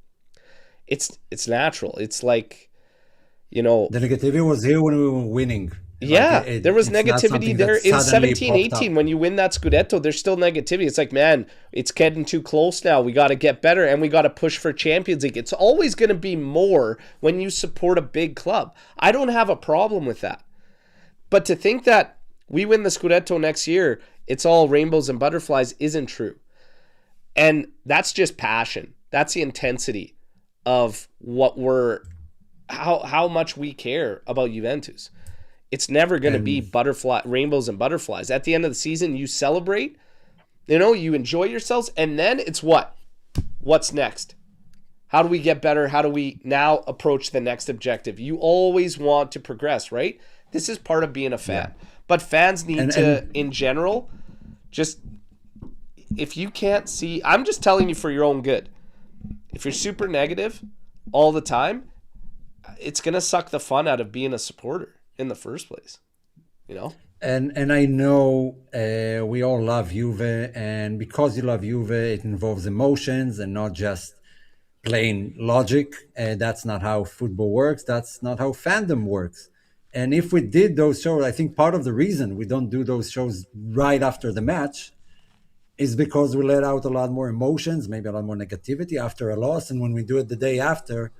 It's natural. It's like, you know... The negativity was here when we were winning. Yeah, like there was negativity there in 17-18 when you win that Scudetto. There's still negativity. It's like, man, it's getting too close now. We got to get better and we got to push for Champions League. It's always going to be more when you support a big club. I don't have a problem with that. But to think that we win the Scudetto next year, it's all rainbows and butterflies isn't true. And that's just passion. That's the intensity of what how much we care about Juventus. It's never going to be rainbows and butterflies. At the end of the season, you celebrate, you enjoy yourselves, and then it's what? What's next? How do we get better? How do we now approach the next objective? You always want to progress, right? This is part of being a fan. Yeah. But fans need to, in general, just, if you can't see, I'm just telling you for your own good. If you're super negative all the time, it's going to suck the fun out of being a supporter in the first place, And I know we all love Juve, and because you love Juve, it involves emotions and not just plain logic. That's not how football works. That's not how fandom works. And if we did those shows, I think part of the reason we don't do those shows right after the match is because we let out a lot more emotions, maybe a lot more negativity after a loss. And when we do it the day after,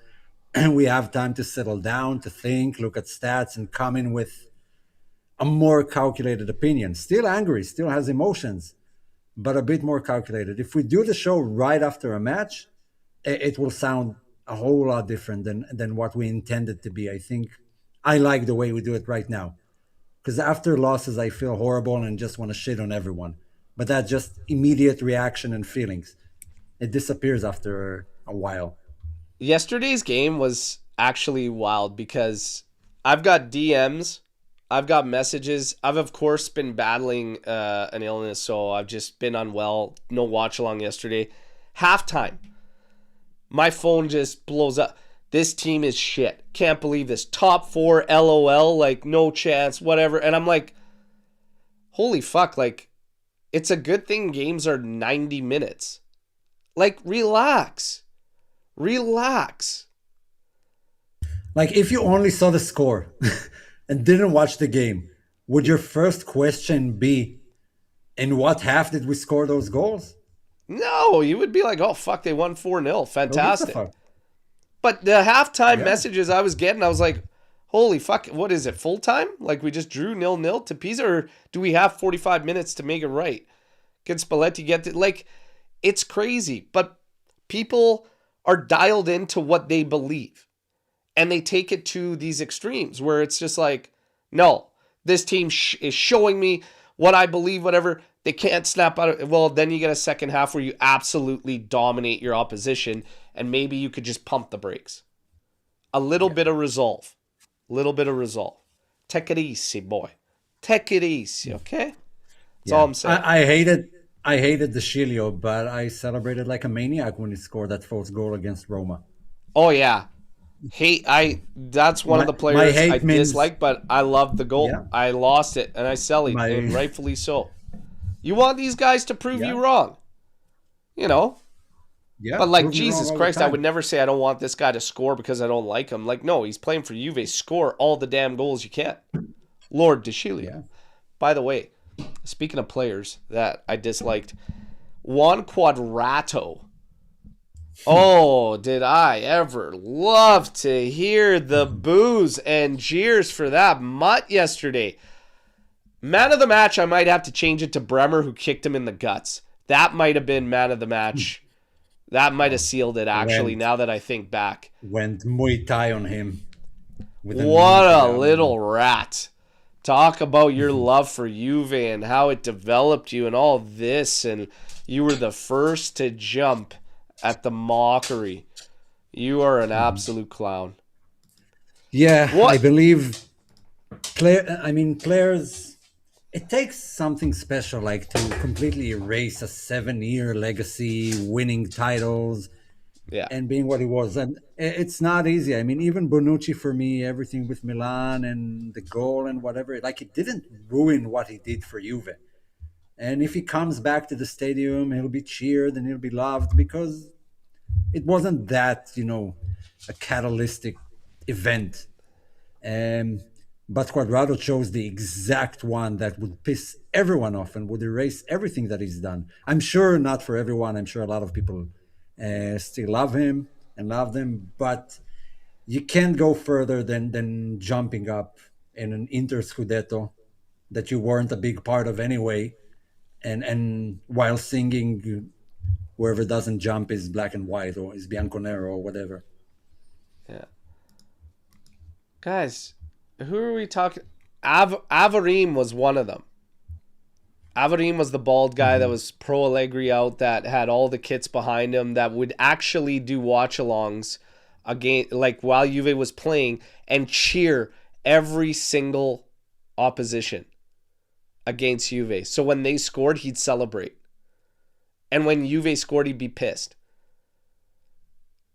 we have time to settle down, to think, look at stats, and come in with a more calculated opinion. Still angry, still has emotions, but a bit more calculated. If we do the show right after a match, it will sound a whole lot different than what we intended to be. I think I like the way we do it right now. Because after losses, I feel horrible and just want to shit on everyone. But that's just immediate reaction and feelings. It disappears after a while. Yesterday's game was actually wild because I've got DMs, I've got messages. I've, of course, been battling an illness, so I've just been unwell. No watch along yesterday. Halftime, my phone just blows up. This team is shit. Can't believe this. Top 4, LOL, like no chance, whatever. And I'm like, holy fuck, like, it's a good thing games are 90 minutes. Like, relax. Relax. Like, if you only saw the score and didn't watch the game, would your first question be, in what half did we score those goals? No, you would be like, oh, fuck, they won 4-0. Fantastic. But the halftime messages I was getting, I was like, holy fuck, what is it, full time? Like, we just drew 0-0 to Pisa, or do we have 45 minutes to make it right? Can Spalletti get it? Like, it's crazy. But people are dialed into what they believe. And they take it to these extremes where it's just like, no, this team is showing me what I believe, whatever. They can't snap out of it. Well, then you get a second half where you absolutely dominate your opposition, and maybe you could just pump the brakes. A little bit of resolve. Little bit of resolve. Take it easy, boy. Take it easy, okay? That's all I'm saying. I hated the Chilio, but I celebrated like a maniac when he scored that fourth goal against Roma. Oh, yeah. That's one of the players I dislike, but I loved the goal. Yeah. I lost it, and I sullied, and rightfully so. You want these guys to prove you wrong. Yeah, but like, Jesus Christ, I would never say I don't want this guy to score because I don't like him. Like, no, he's playing for Juve. Score all the damn goals you can. Lord Deschilio. Yeah. By the way, speaking of players that I disliked, Juan Cuadrado. Oh, did I ever love to hear the boos and jeers for that mutt yesterday. Man of the match, I might have to change it to Bremer, who kicked him in the guts. That might have been man of the match. That might have Oh, sealed it, actually, went now that I think back. went Muay Thai on him with a knee What to a the little abdomen. rat. Talk about your love for Juve and how it developed you and all this, and you were the first to jump at the mockery. You are an absolute clown. Yeah, I What? believe players. It takes something special, like to completely erase a 7-year legacy, winning titles, Yeah. and being what he was. And it's not easy. I mean, even Bonucci for me, everything with Milan and the goal and whatever, like it didn't ruin what he did for Juve. And if he comes back to the stadium, he'll be cheered and he'll be loved because it wasn't that, a catalytic event. Um, but Quadrado chose the exact one that would piss everyone off and would erase everything that he's done. I'm sure not for everyone. I'm sure a lot of people still love him and love them, but you can't go further than jumping up in an Inter Scudetto that you weren't a big part of anyway, and while singing whoever doesn't jump is black and white or is Bianconero or whatever. Yeah. Guys, who are we talking? Avarim was one of them. Avarim was the bald guy that Mhm. was pro Allegri out, that had all the kits behind him, that would actually do watch-alongs again, like while Juve was playing, and cheer every single opposition against Juve. So when they scored, he'd celebrate. And when Juve scored, he'd be pissed.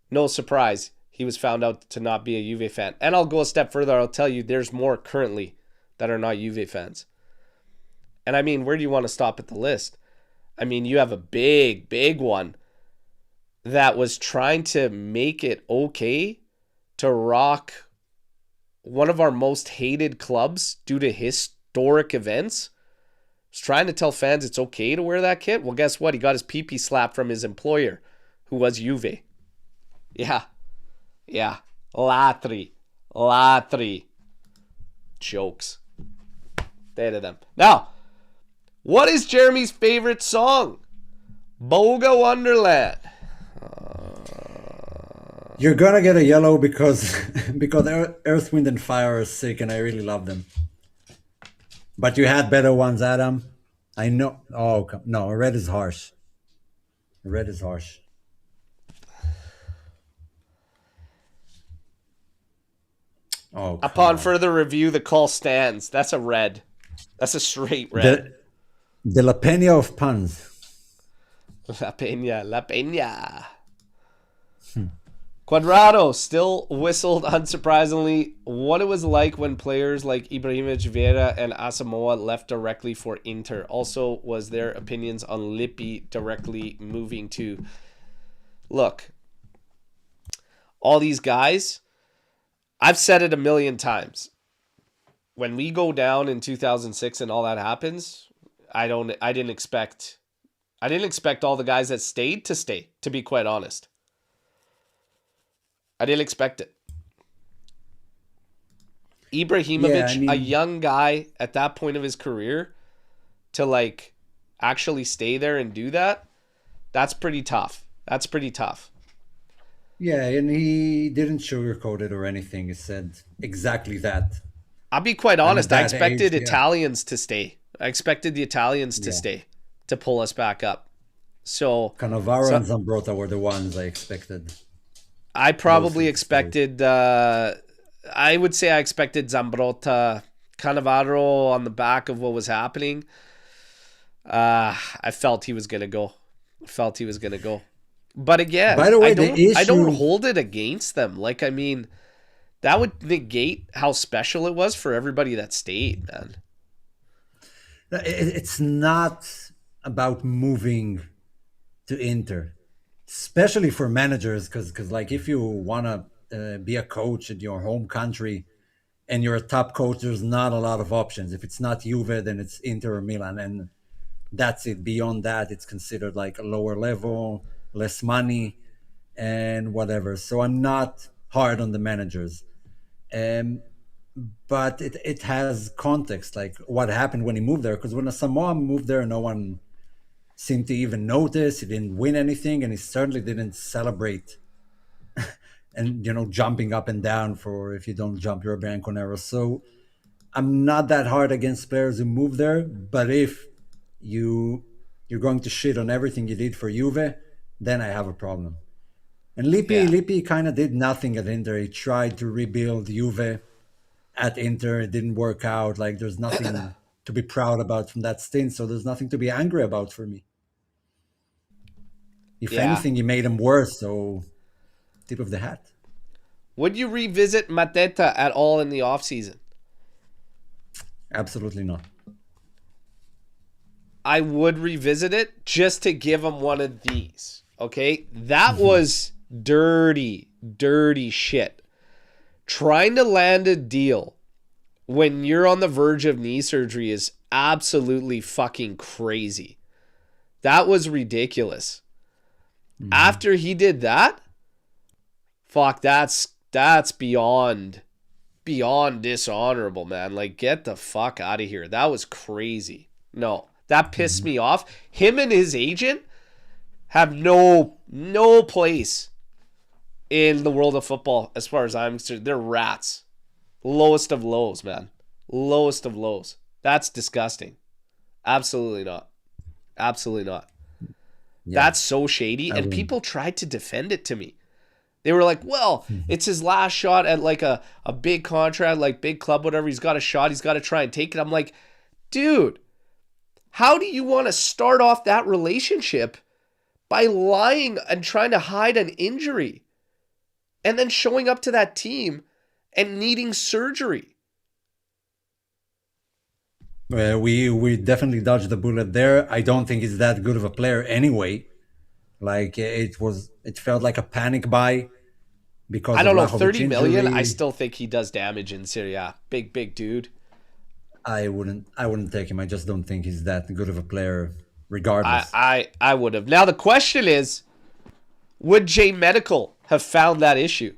No surprise, he was found out to not be a Juve fan. And I'll go a step further. I'll tell you, there's more currently that are not Juve fans. And I mean, where do you want to stop at the list? I mean, you have a big, big one that was trying to make it okay to rock one of our most hated clubs due to historic events. Was trying to tell fans it's okay to wear that kit. Well, guess what? He got his pee-pee slapped from his employer, who was Juve. Yeah. Yeah. Latri. Latri. Jokes. They did them. Now, what is Jeremie's favorite song? Boga Wonderland. You're gonna get a yellow because because Earth, Wind, and Fire are sick, and I really love them. But you had better ones, Adam. I know. Oh no, red is harsh. Red is harsh. Oh come Upon on. further review, the call stands. That's a red. That's a straight red. The La Pena of puns. La Peña. La Peña. Cuadrado still whistled, unsurprisingly, what it was like when players like Ibrahimovic, Vieira, and Asamoah left directly for Inter. Also, was their opinions on Lippi directly moving to. Look, all these guys, I've said it a million times. When we go down in 2006 and all that happens, I didn't expect all the guys that stayed, to be quite honest. I didn't expect it. Yeah, I Ibrahimovic, a mean, young guy at that point of his career, to like actually stay there and do that, that's pretty tough. That's pretty tough. yeah, and he didn't sugarcoat it or anything. He said exactly that. I'll be quite And at honest. I that age, expected yeah, Italians to stay. I expected the Italians to yeah. stay to pull us back up. So, Cannavaro so and Zambrota were the ones I expected I probably mostly to stay. expected. I would say I expected Zambrota, Cannavaro on the back of what was happening. I felt he was gonna go. Felt he was gonna go. But By again, the I way, the don't. I don't issue, hold it against them. Like, I mean, that would negate how special it was for everybody that stayed, man. it's not about moving to Inter, especially for managers, because like if you want to be a coach in your home country and you're a top coach, there's not a lot of options. If it's not Juve, then it's Inter or Milan, and that's it. Beyond that, it's considered like a lower level, less money, and whatever. So I'm not hard on the managers. Um, but it has context, like what happened when he moved there. Because when a Samoan moved there, no one seemed to even notice. He didn't win anything, and he certainly didn't celebrate and jumping up and down for if you don't jump, you're a Bianconero. So I'm not that hard against players who move there, but if you're going to shit on everything you did for Juve, then I have a problem. And Yeah. Lippi kind of did nothing at Inter. He tried to rebuild Juve at Inter. It didn't work out. Like there's nothing to be proud about from that stint. So there's nothing to be angry about for me. If Yeah. anything, he made him worse. So tip of the hat. Would you revisit Mateta at all in the offseason? Absolutely not. I would revisit it just to give him one of these. Okay? That was dirty, dirty shit. Trying to land a deal when you're on the verge of knee surgery is absolutely fucking crazy. That was ridiculous. After he did that, fuck, that's beyond dishonorable, man. Like, get the fuck out of here. That was crazy. No, that pissed me off. Him and his agent have no place in the world of football as far as I'm concerned. They're rats. Lowest of lows, man. Lowest of lows. That's disgusting. Absolutely not. Absolutely not. Yeah, That's so shady. I And wouldn't. people tried to defend it to me. They were like, well, it's his last shot at like a big contract, like big club, whatever. He's got a shot. He's got to try and take it. I'm like, dude, how do you want to start off that relationship by lying and trying to hide an injury and then showing up to that team and needing surgery? We definitely dodged the bullet there. I don't think he's that good of a player anyway. Like it felt like a panic buy I because of don't know, Vlahovic 30 million. I injury. still think he does damage in Serie A. Big dude. I wouldn't take him. I just don't think he's that good of a player, regardless. I would have. Now the question is, would J Medical have found that issue?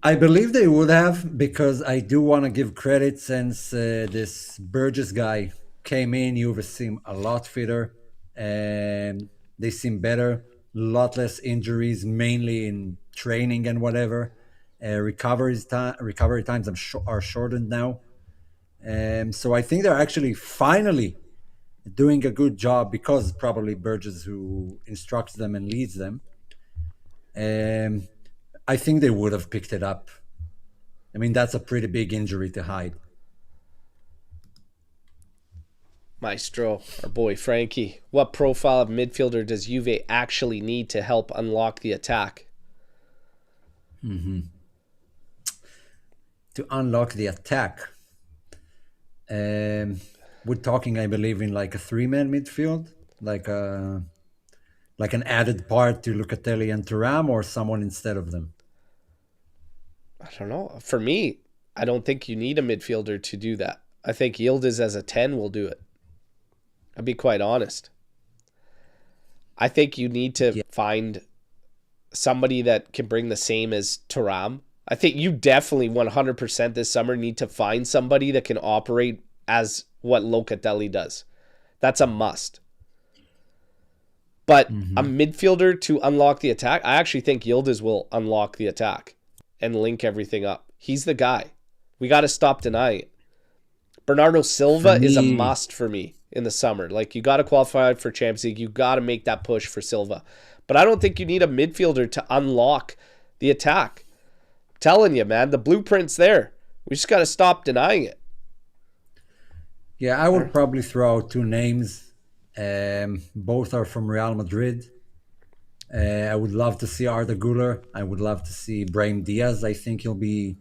I believe they would have because I do want to give credit since this Burgess guy came in. Juve seem a lot fitter and they seem better. A lot less injuries, mainly in training and whatever. Recovery times are shortened now. So I think they're actually finally doing a good job because probably Burgess who instructs them and leads them. Um, I think they would have picked it up. I mean, that's a pretty big injury to hide. Maestro, our boy Frankie. What profile of midfielder does Juve actually need to help unlock the attack? To unlock the attack, um, we're talking, I believe, in like a three-man midfield, like an added part to Lucatelli and Thuram, or someone instead of them. I don't know. For me, I don't think you need a midfielder to do that. I think Yildiz as a 10 will do it. I'll be quite honest. I think you need to Yeah. find somebody that can bring the same as Thuram. I think you definitely 100% this summer need to find somebody that can operate as what Locatelli does. That's a must. But a midfielder to unlock the attack, I actually think Yildiz will unlock the attack and link everything up. He's the guy. We got to stop denying it. Bernardo For Silva is a me, must for me in the summer. Like, you got to qualify for Champions League. You got to make that push for Silva. But I don't think you need a midfielder to unlock the attack. I'm telling you, man, the blueprint's there. We just got to stop denying it. yeah, I would probably throw out two names. Both are from Real Madrid. I would love to see Arda Güler. I would love to see Brahim Diaz. I think he'll be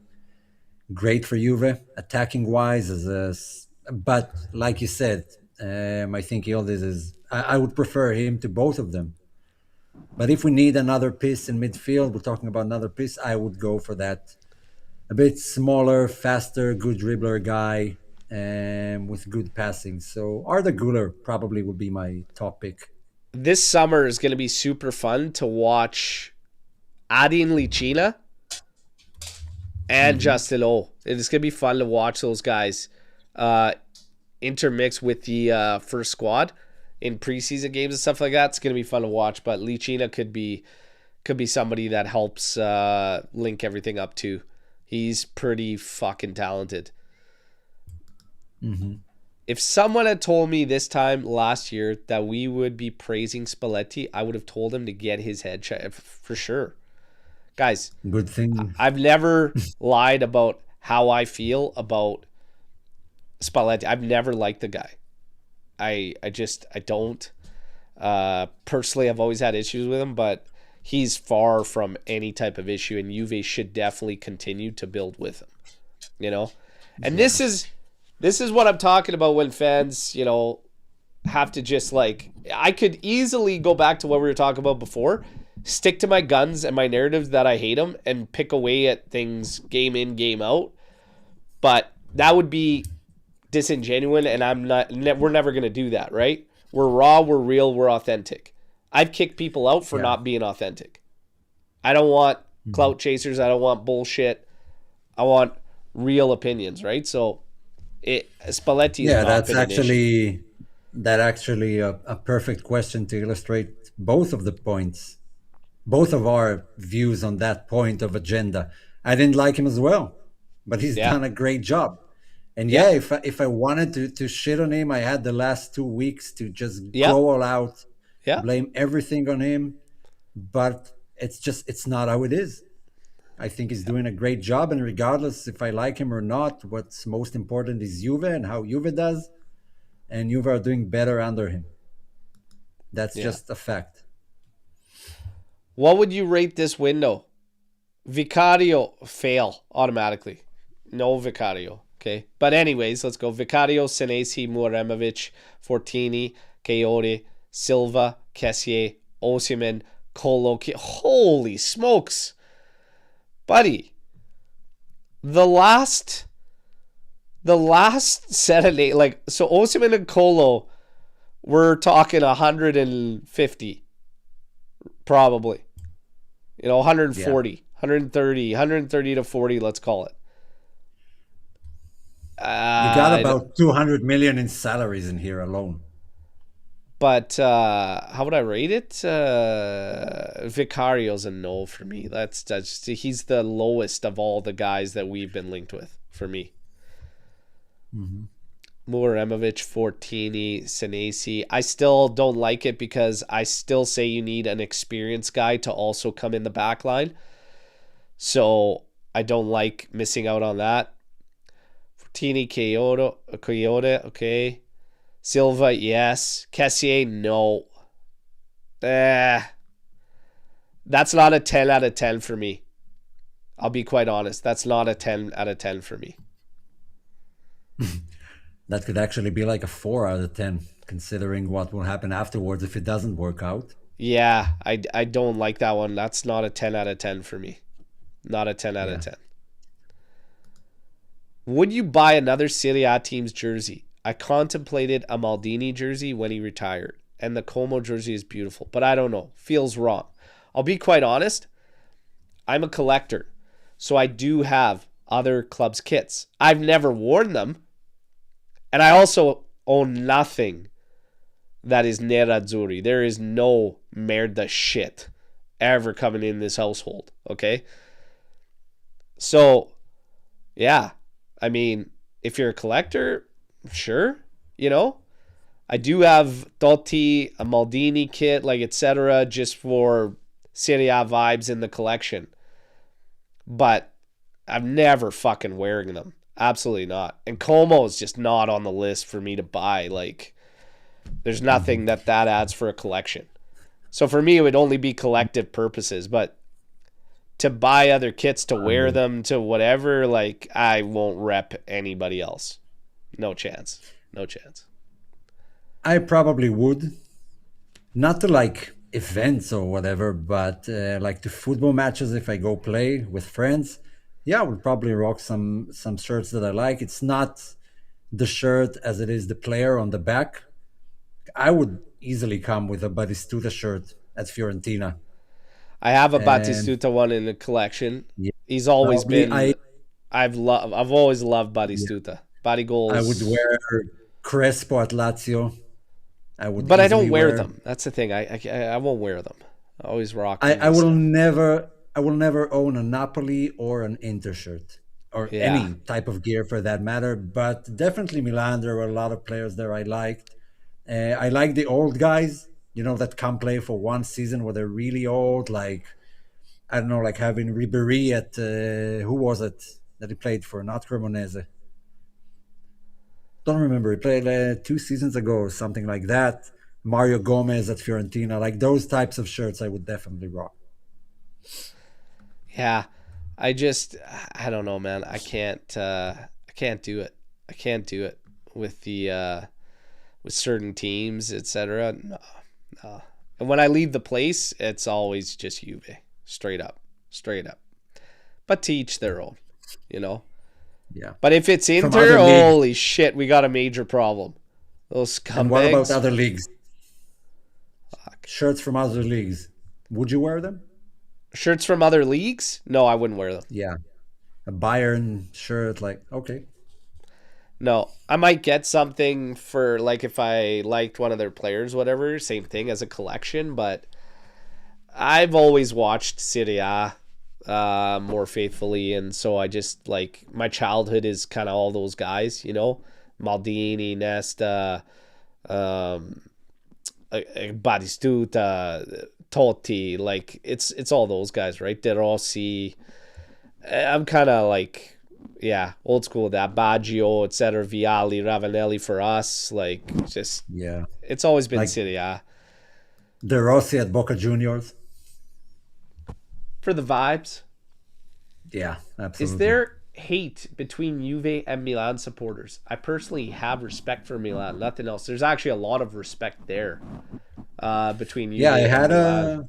great for Juve, attacking wise. But like you said, I think Yildiz is. I would prefer him to both of them. But if we need another piece in midfield, we're talking about another piece. I would go for that a bit smaller, faster, good dribbler guy, with good passing. So Arda Güler probably would be my top pick. This summer is going to be super fun to watch Adin Licina and Hmm. Justin O. It's going to be fun to watch those guys intermix with the first squad in preseason games and stuff like that. It's going to be fun to watch, but Lichina could be somebody that helps link everything up too. He's pretty fucking talented. Hmm. If someone had told me this time last year that we would be praising Spalletti, I would have told him to get his head checked for sure. Guys, Good thing. I've never lied about how I feel about Spalletti. I've never liked the guy. I don't. Personally, I've always had issues with him, but he's far from any type of issue, and Juve should definitely continue to build with him. You know, and Yeah. this is what I'm talking about when fans, have to just like, I could easily go back to what we were talking about before, stick to my guns and my narratives that I hate them, and pick away at things game in, game out. But that would be disingenuous, and we're never going to do that, right? We're raw, we're real, we're authentic. I've kicked people out for Yeah. not being authentic. I don't want Mhm. clout chasers. I don't want bullshit. I want real opinions, right? So Spalletti has Yeah, not that's been an issue. actually a perfect question to illustrate both of the points, both of our views on that point of agenda. I didn't like him as well, but he's Yeah. done a great job. And Yeah. yeah, if I wanted to shit on him, I had the last 2 weeks to just Yeah. go all out, Yeah. blame everything on him. But it's not how it is. I think he's doing a great job, and regardless if I like him or not, what's most important is Juve and how Juve does, and Juve are doing better under him. That's Yeah. just a fact. What would you rate this window? Vicario fail automatically. No Vicario. Okay. But anyways, let's go. Vicario, Senesi, Muremovic, Fortini, Coyote, Silva, Kessier, Osimhen, Colo. Holy smokes. Buddy. The last set of eight, like, so Osimhen and Colo, we're talking 150 probably. Yeah. 140, 130 to 40, let's call it. You got Uh, about 200 million in salaries in here alone. but how would I rate it? Vicario's a no for me. That's he's the lowest of all the guys that we've been linked with for me. Hmm. Muremovic, Fortini, Senesi. I still don't like it because I still say you need an experienced guy to also come in the back line. So I don't like missing out on that. Fortini, Coyote, okay. Silva, yes. Kessier, no. Eh, that's not a 10 out of 10 for me. I'll be quite honest. That's not a 10 out of 10 for me. That could actually be like a 4 out of 10, considering what will happen afterwards if it doesn't work out. Yeah, I don't like that one. That's not a 10 out of 10 for me. Not a 10 out of Yeah. 10. Would you buy another Serie A team's jersey? I contemplated a Maldini jersey when he retired, and the Como jersey is beautiful, but I don't know. Feels wrong. I'll be quite honest. I'm a collector, so I do have other clubs' kits. I've never worn them, and I also own nothing that is nerazzurri. There is no merda shit ever coming in this household, okay? So, yeah, I mean, if you're a collector, sure, you know. I do have Totti, a Maldini kit, like etc., just for Serie A vibes in the collection. But I'm never fucking wearing them. Absolutely not. And Como is just not on the list for me to buy. Like, there's Hmm. nothing that adds for a collection. So for me, it would only be collective purposes. But to buy other kits, to wear them, to whatever, like, I won't rep anybody else. No chance. No chance. I probably would, not to like events or whatever, but like to football matches if I go play with friends. Yeah, I would probably rock some shirts that I like. It's not the shirt as it is the player on the back. I would easily come with a Batistuta shirt at Fiorentina, I have a and Batistuta one in the collection. yeah, He's always probably been I've always loved Yeah. Batistuta. Body I would goals. wear Crespo at Lazio. I would But I don't easily wear wear. them. That's the thing. I won't wear them. I always rock I Juve will stuff. never own a Napoli or an Inter shirt or Yeah. any type of gear for that matter. But definitely Milan. There were a lot of players there I liked. I like the old guys, that come play for one season where they're really old. Like I don't know, like having Ribéry at who was it that he played for? Not Cremonese. Don't remember. He played 2 seasons ago or something like that. Mario Gomez at Fiorentina, like those types of shirts, I would definitely rock. Yeah. I just I don't know, man. I can't do it. I can't do it with the with certain teams, etc. No. No. And when I leave the place, it's always just Juve. Straight up. Straight up. But to each their own, you know. Yeah. But if it's From Inter, other leagues, holy shit, we got a major problem. Those and what about scumbags. other leagues? Fuck. Shirts from other leagues. Would you wear them? Shirts from other leagues? No, I wouldn't wear them. Yeah. A Bayern shirt, like, okay. No, I might get something for like if I liked one of their players, whatever. Same thing as a collection, but I've always watched Serie A more faithfully, and so I just like my childhood is kind of all those guys, Maldini, Nesta, um, Batistuta, Totti, like it's all those guys, right? De Rossi. I'm kind of like, yeah, old school with that. Baggio, etc. Vialli, Ravanelli for us. Like, just, Yeah. it's always been Like Serie A. De Rossi at Boca Juniors. For the vibes, Yeah, is absolutely. there hate between Juve and Milan supporters? I personally have respect for Milan, nothing else. There's actually a lot of respect there between Yeah, I Juve and had Milan. a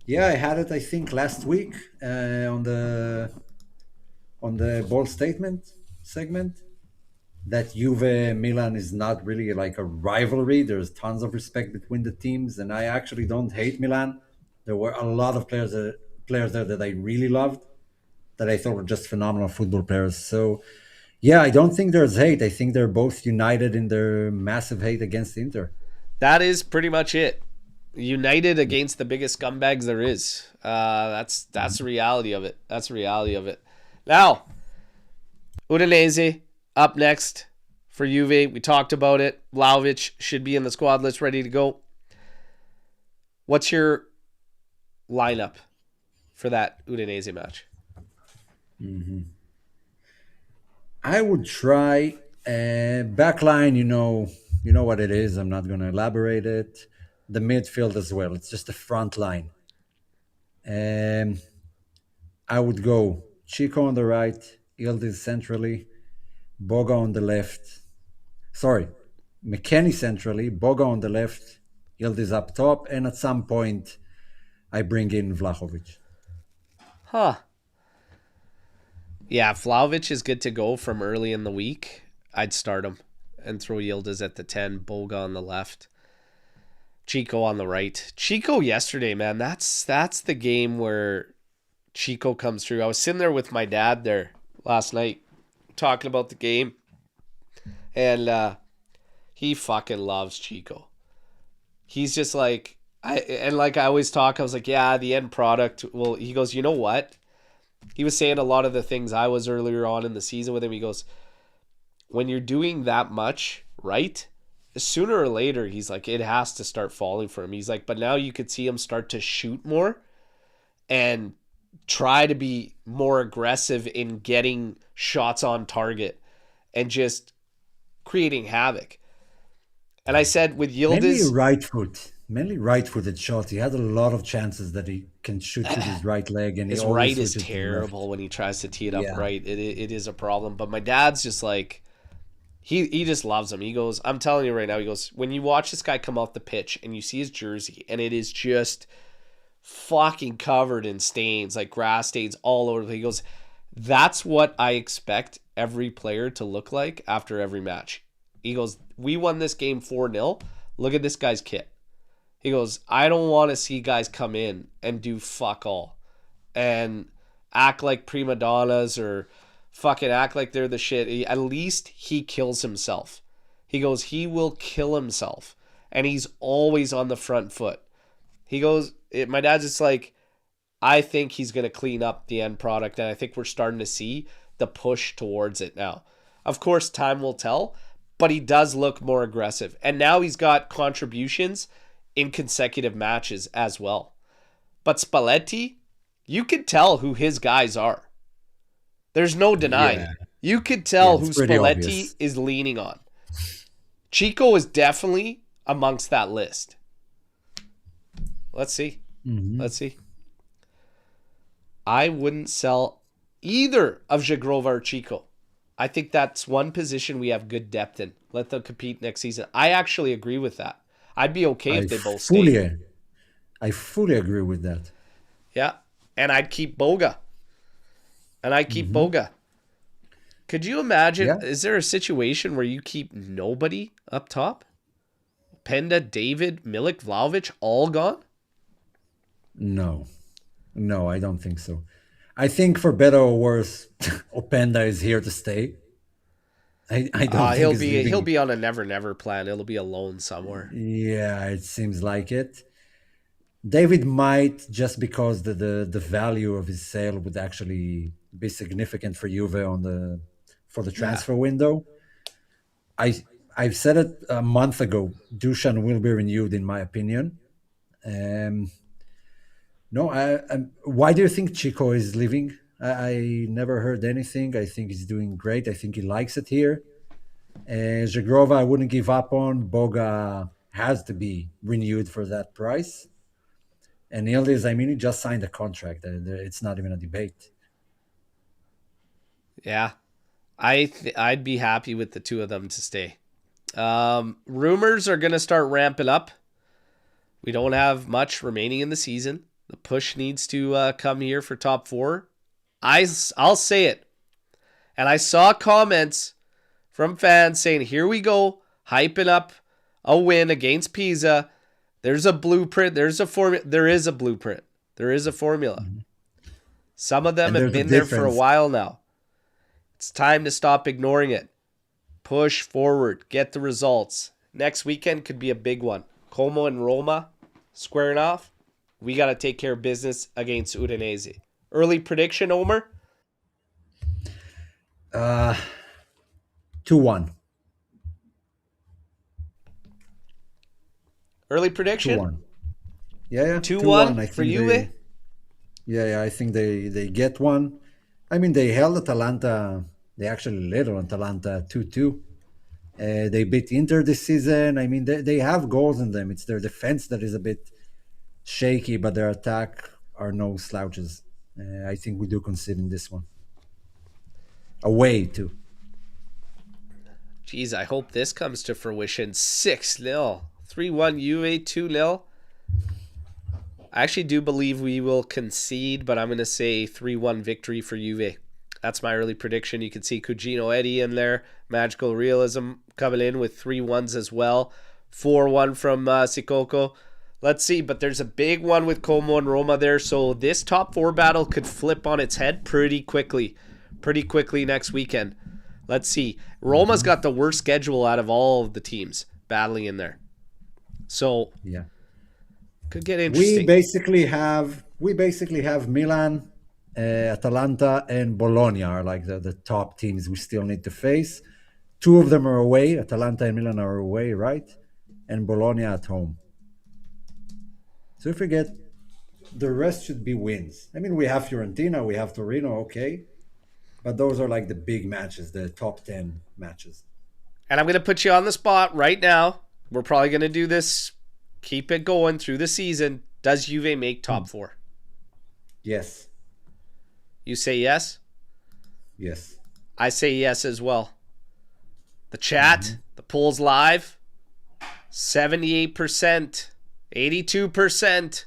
yeah, I had it I think last week on the ball statement segment that Juve Milan is not really like a rivalry. There's tons of respect between the teams, and I actually don't hate Milan. There were a lot of players there that I really loved, that I thought were just phenomenal football players. So yeah, I don't think there's hate. I think they're both united in their massive hate against Inter. That is pretty much it. United against the biggest scumbags there is. That's the reality of it. That's the reality of it. Now, Udinese up next for Juve. We talked about it. Vlahovic should be in the squad list, ready to go. What's your lineup for that Udinese match? I would try backline. You know what it is. I'm not going to elaborate it. The midfield as well. It's just the front line. Um, I would go Chico on the right, Yildiz centrally, Boga on the left. Sorry, McKennie centrally, Boga on the left, Yildiz up top, and at some point I bring in Vlahovic. Huh. Yeah, Vlahovic is good to go from early in the week. I'd start him and throw Yildiz at the 10, Boga on the left, Chico on the right. Chico yesterday, man, that's the game where Chico comes through. I was sitting there with my dad there last night talking about the game, and he fucking loves Chico. He's just like I always talk. I was like, yeah, the end product. Well, he goes, you know what? He was saying a lot of the things I was earlier on in the season with him. He goes, when you're doing that much, right? Sooner or later, he's like, it has to start falling for him. He's like, but now you could see him start to shoot more and try to be more aggressive in getting shots on target and just creating havoc. And I said with Mainly Yildiz, right foot. Mainly right-footed shots. He had a lot of chances that he can shoot with his right leg, and he his always right is switches to the left. terrible when he tries to tee it up Yeah, right. It is a problem. But my dad's just like, he just loves him. He goes, I'm telling you right now, he goes, when you watch this guy come off the pitch and you see his jersey and it is just fucking covered in stains, like grass stains all over. He goes, that's what I expect every player to look like after every match. He goes, we won this game 4-0. Look at this guy's kit. He goes, I don't want to see guys come in and do fuck all and act like prima donnas or fucking act like they're the shit. At least he kills himself. He goes, he will kill himself. And he's always on the front foot. He goes, my dad's just like, I think he's going to clean up the end product. And I think we're starting to see the push towards it now. Of course, time will tell, but he does look more aggressive. And now he's got contributions in consecutive matches as well. But Spalletti, you could tell who his guys are. There's no denying. Yeah. You could tell who Spalletti obvious. is leaning on. Chico is definitely amongst that list. Let's see. Let's see. I wouldn't sell either of Jagrova or Chico. I think that's one position we have good depth in. Let them compete next season. I actually agree with that. I'd be okay if they both stay. I fully agree with that. Yeah. And I'd keep Boga. Could you imagine, is there a situation where you keep nobody up top? Penda, David, Milik, Vlahovic, all gone? No, I don't think so. I think for better or worse, Openda is here to stay. I don't think he'll be on a never plan. It'll be a loan somewhere. Yeah, it seems like it. David might, just because the value of his sale would actually be significant for Juve for the transfer window. I've said it a month ago. Dusan will be renewed, in my opinion. Why do you think Chico is leaving? I never heard anything. I think he's doing great. I think he likes it here. Jagrova, I wouldn't give up on. Boga has to be renewed for that price. And Yildiz, I mean, he just signed a contract. It's not even a debate. Yeah, I'd be happy with the two of them to stay. Rumors are going to start ramping up. We don't have much remaining in the season. The push needs to come here for top 4. I'll say it. And I saw comments from fans saying, here we go, hyping up a win against Pisa. There's a blueprint. There's a formula. There is a blueprint. There is a formula. Some of them have been there for a while now. It's time to stop ignoring it. Push forward. Get the results. Next weekend could be a big one. Como and Roma squaring off. We got to take care of business against Udinese. Early prediction, Omer? 2-1. Early prediction? 2-1. Yeah. 2-1 for Juve? I think they get one. I mean, they held Atalanta. They actually led on Atalanta 2-2. They beat Inter this season. I mean, they have goals in them. It's their defense that is a bit shaky, but their attack are no slouches. I think we do concede in this one. Away, too. Jeez, I hope this comes to fruition. 6-0. 3-1 Juve, 2-0. I actually do believe we will concede, but I'm going to say 3-1 victory for Juve. That's my early prediction. You can see Cugino Eddie in there. Magical Realism coming in with 3-1s as well. 4-1 from Sikoko. Let's see, but there's a big one with Como and Roma there, so this top 4 battle could flip on its head pretty quickly next weekend. Let's see. Roma's got the worst schedule out of all of the teams battling in there. So, yeah, could get interesting. We basically have Milan, Atalanta, and Bologna are like the top teams we still need to face. 2 of them are away. Atalanta and Milan are away, right? And Bologna at home. So if we get, the rest should be wins. I mean, we have Fiorentina, we have Torino, okay. But those are like the big matches, the top 10 matches. And I'm going to put you on the spot right now. We're probably going to do this, keep it going through the season. Does Juve make top 4? Yes. You say yes? Yes. I say yes as well. The chat, the poll's live. 78%. 82%.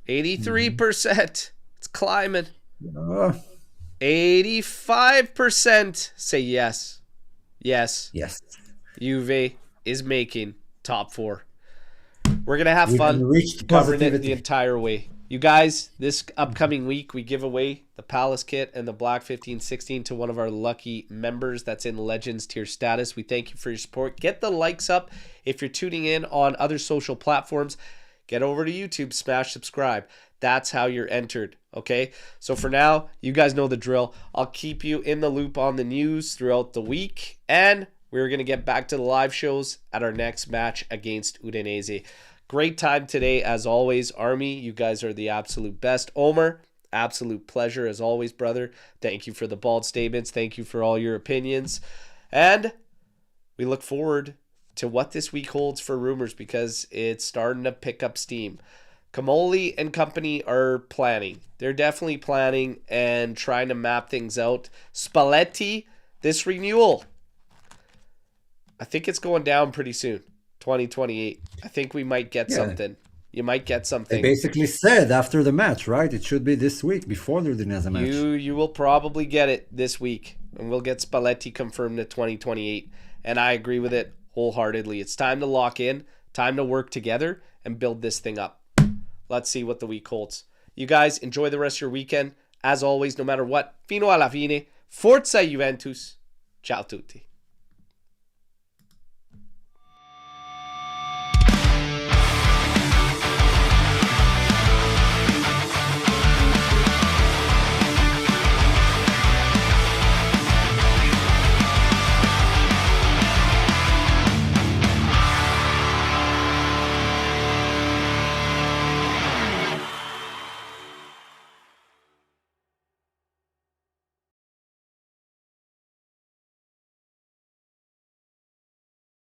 83%. It's climbing. 85% say yes. Yes. Juve is making top 4. We're going to have fun covering it the entire way. You guys, this upcoming week, we give away the Palace kit and the Black 1516 to one of our lucky members that's in Legends tier status. We thank you for your support. Get the likes up. If you're tuning in on other social platforms, get over to YouTube, smash subscribe. That's how you're entered, okay? So for now, you guys know the drill. I'll keep you in the loop on the news throughout the week, and we're going to get back to the live shows at our next match against Udinese. Great time today, as always. Army, you guys are the absolute best. Omer, absolute pleasure as always, brother. Thank you for the bald statements. Thank you for all your opinions. And we look forward to what this week holds for rumors, because it's starting to pick up steam. Kamoli and company are planning. They're definitely planning and trying to map things out. Spalletti, this renewal, I think it's going down pretty soon. 2028. I think we might get something. You might get something. They basically said after the match, right? It should be this week before the Udinese match. You will probably get it this week, and we'll get Spalletti confirmed to 2028. And I agree with it wholeheartedly. It's time to lock in, time to work together and build this thing up. Let's see what the week holds. You guys enjoy the rest of your weekend. As always, no matter what, fino alla fine, forza Juventus. Ciao tutti.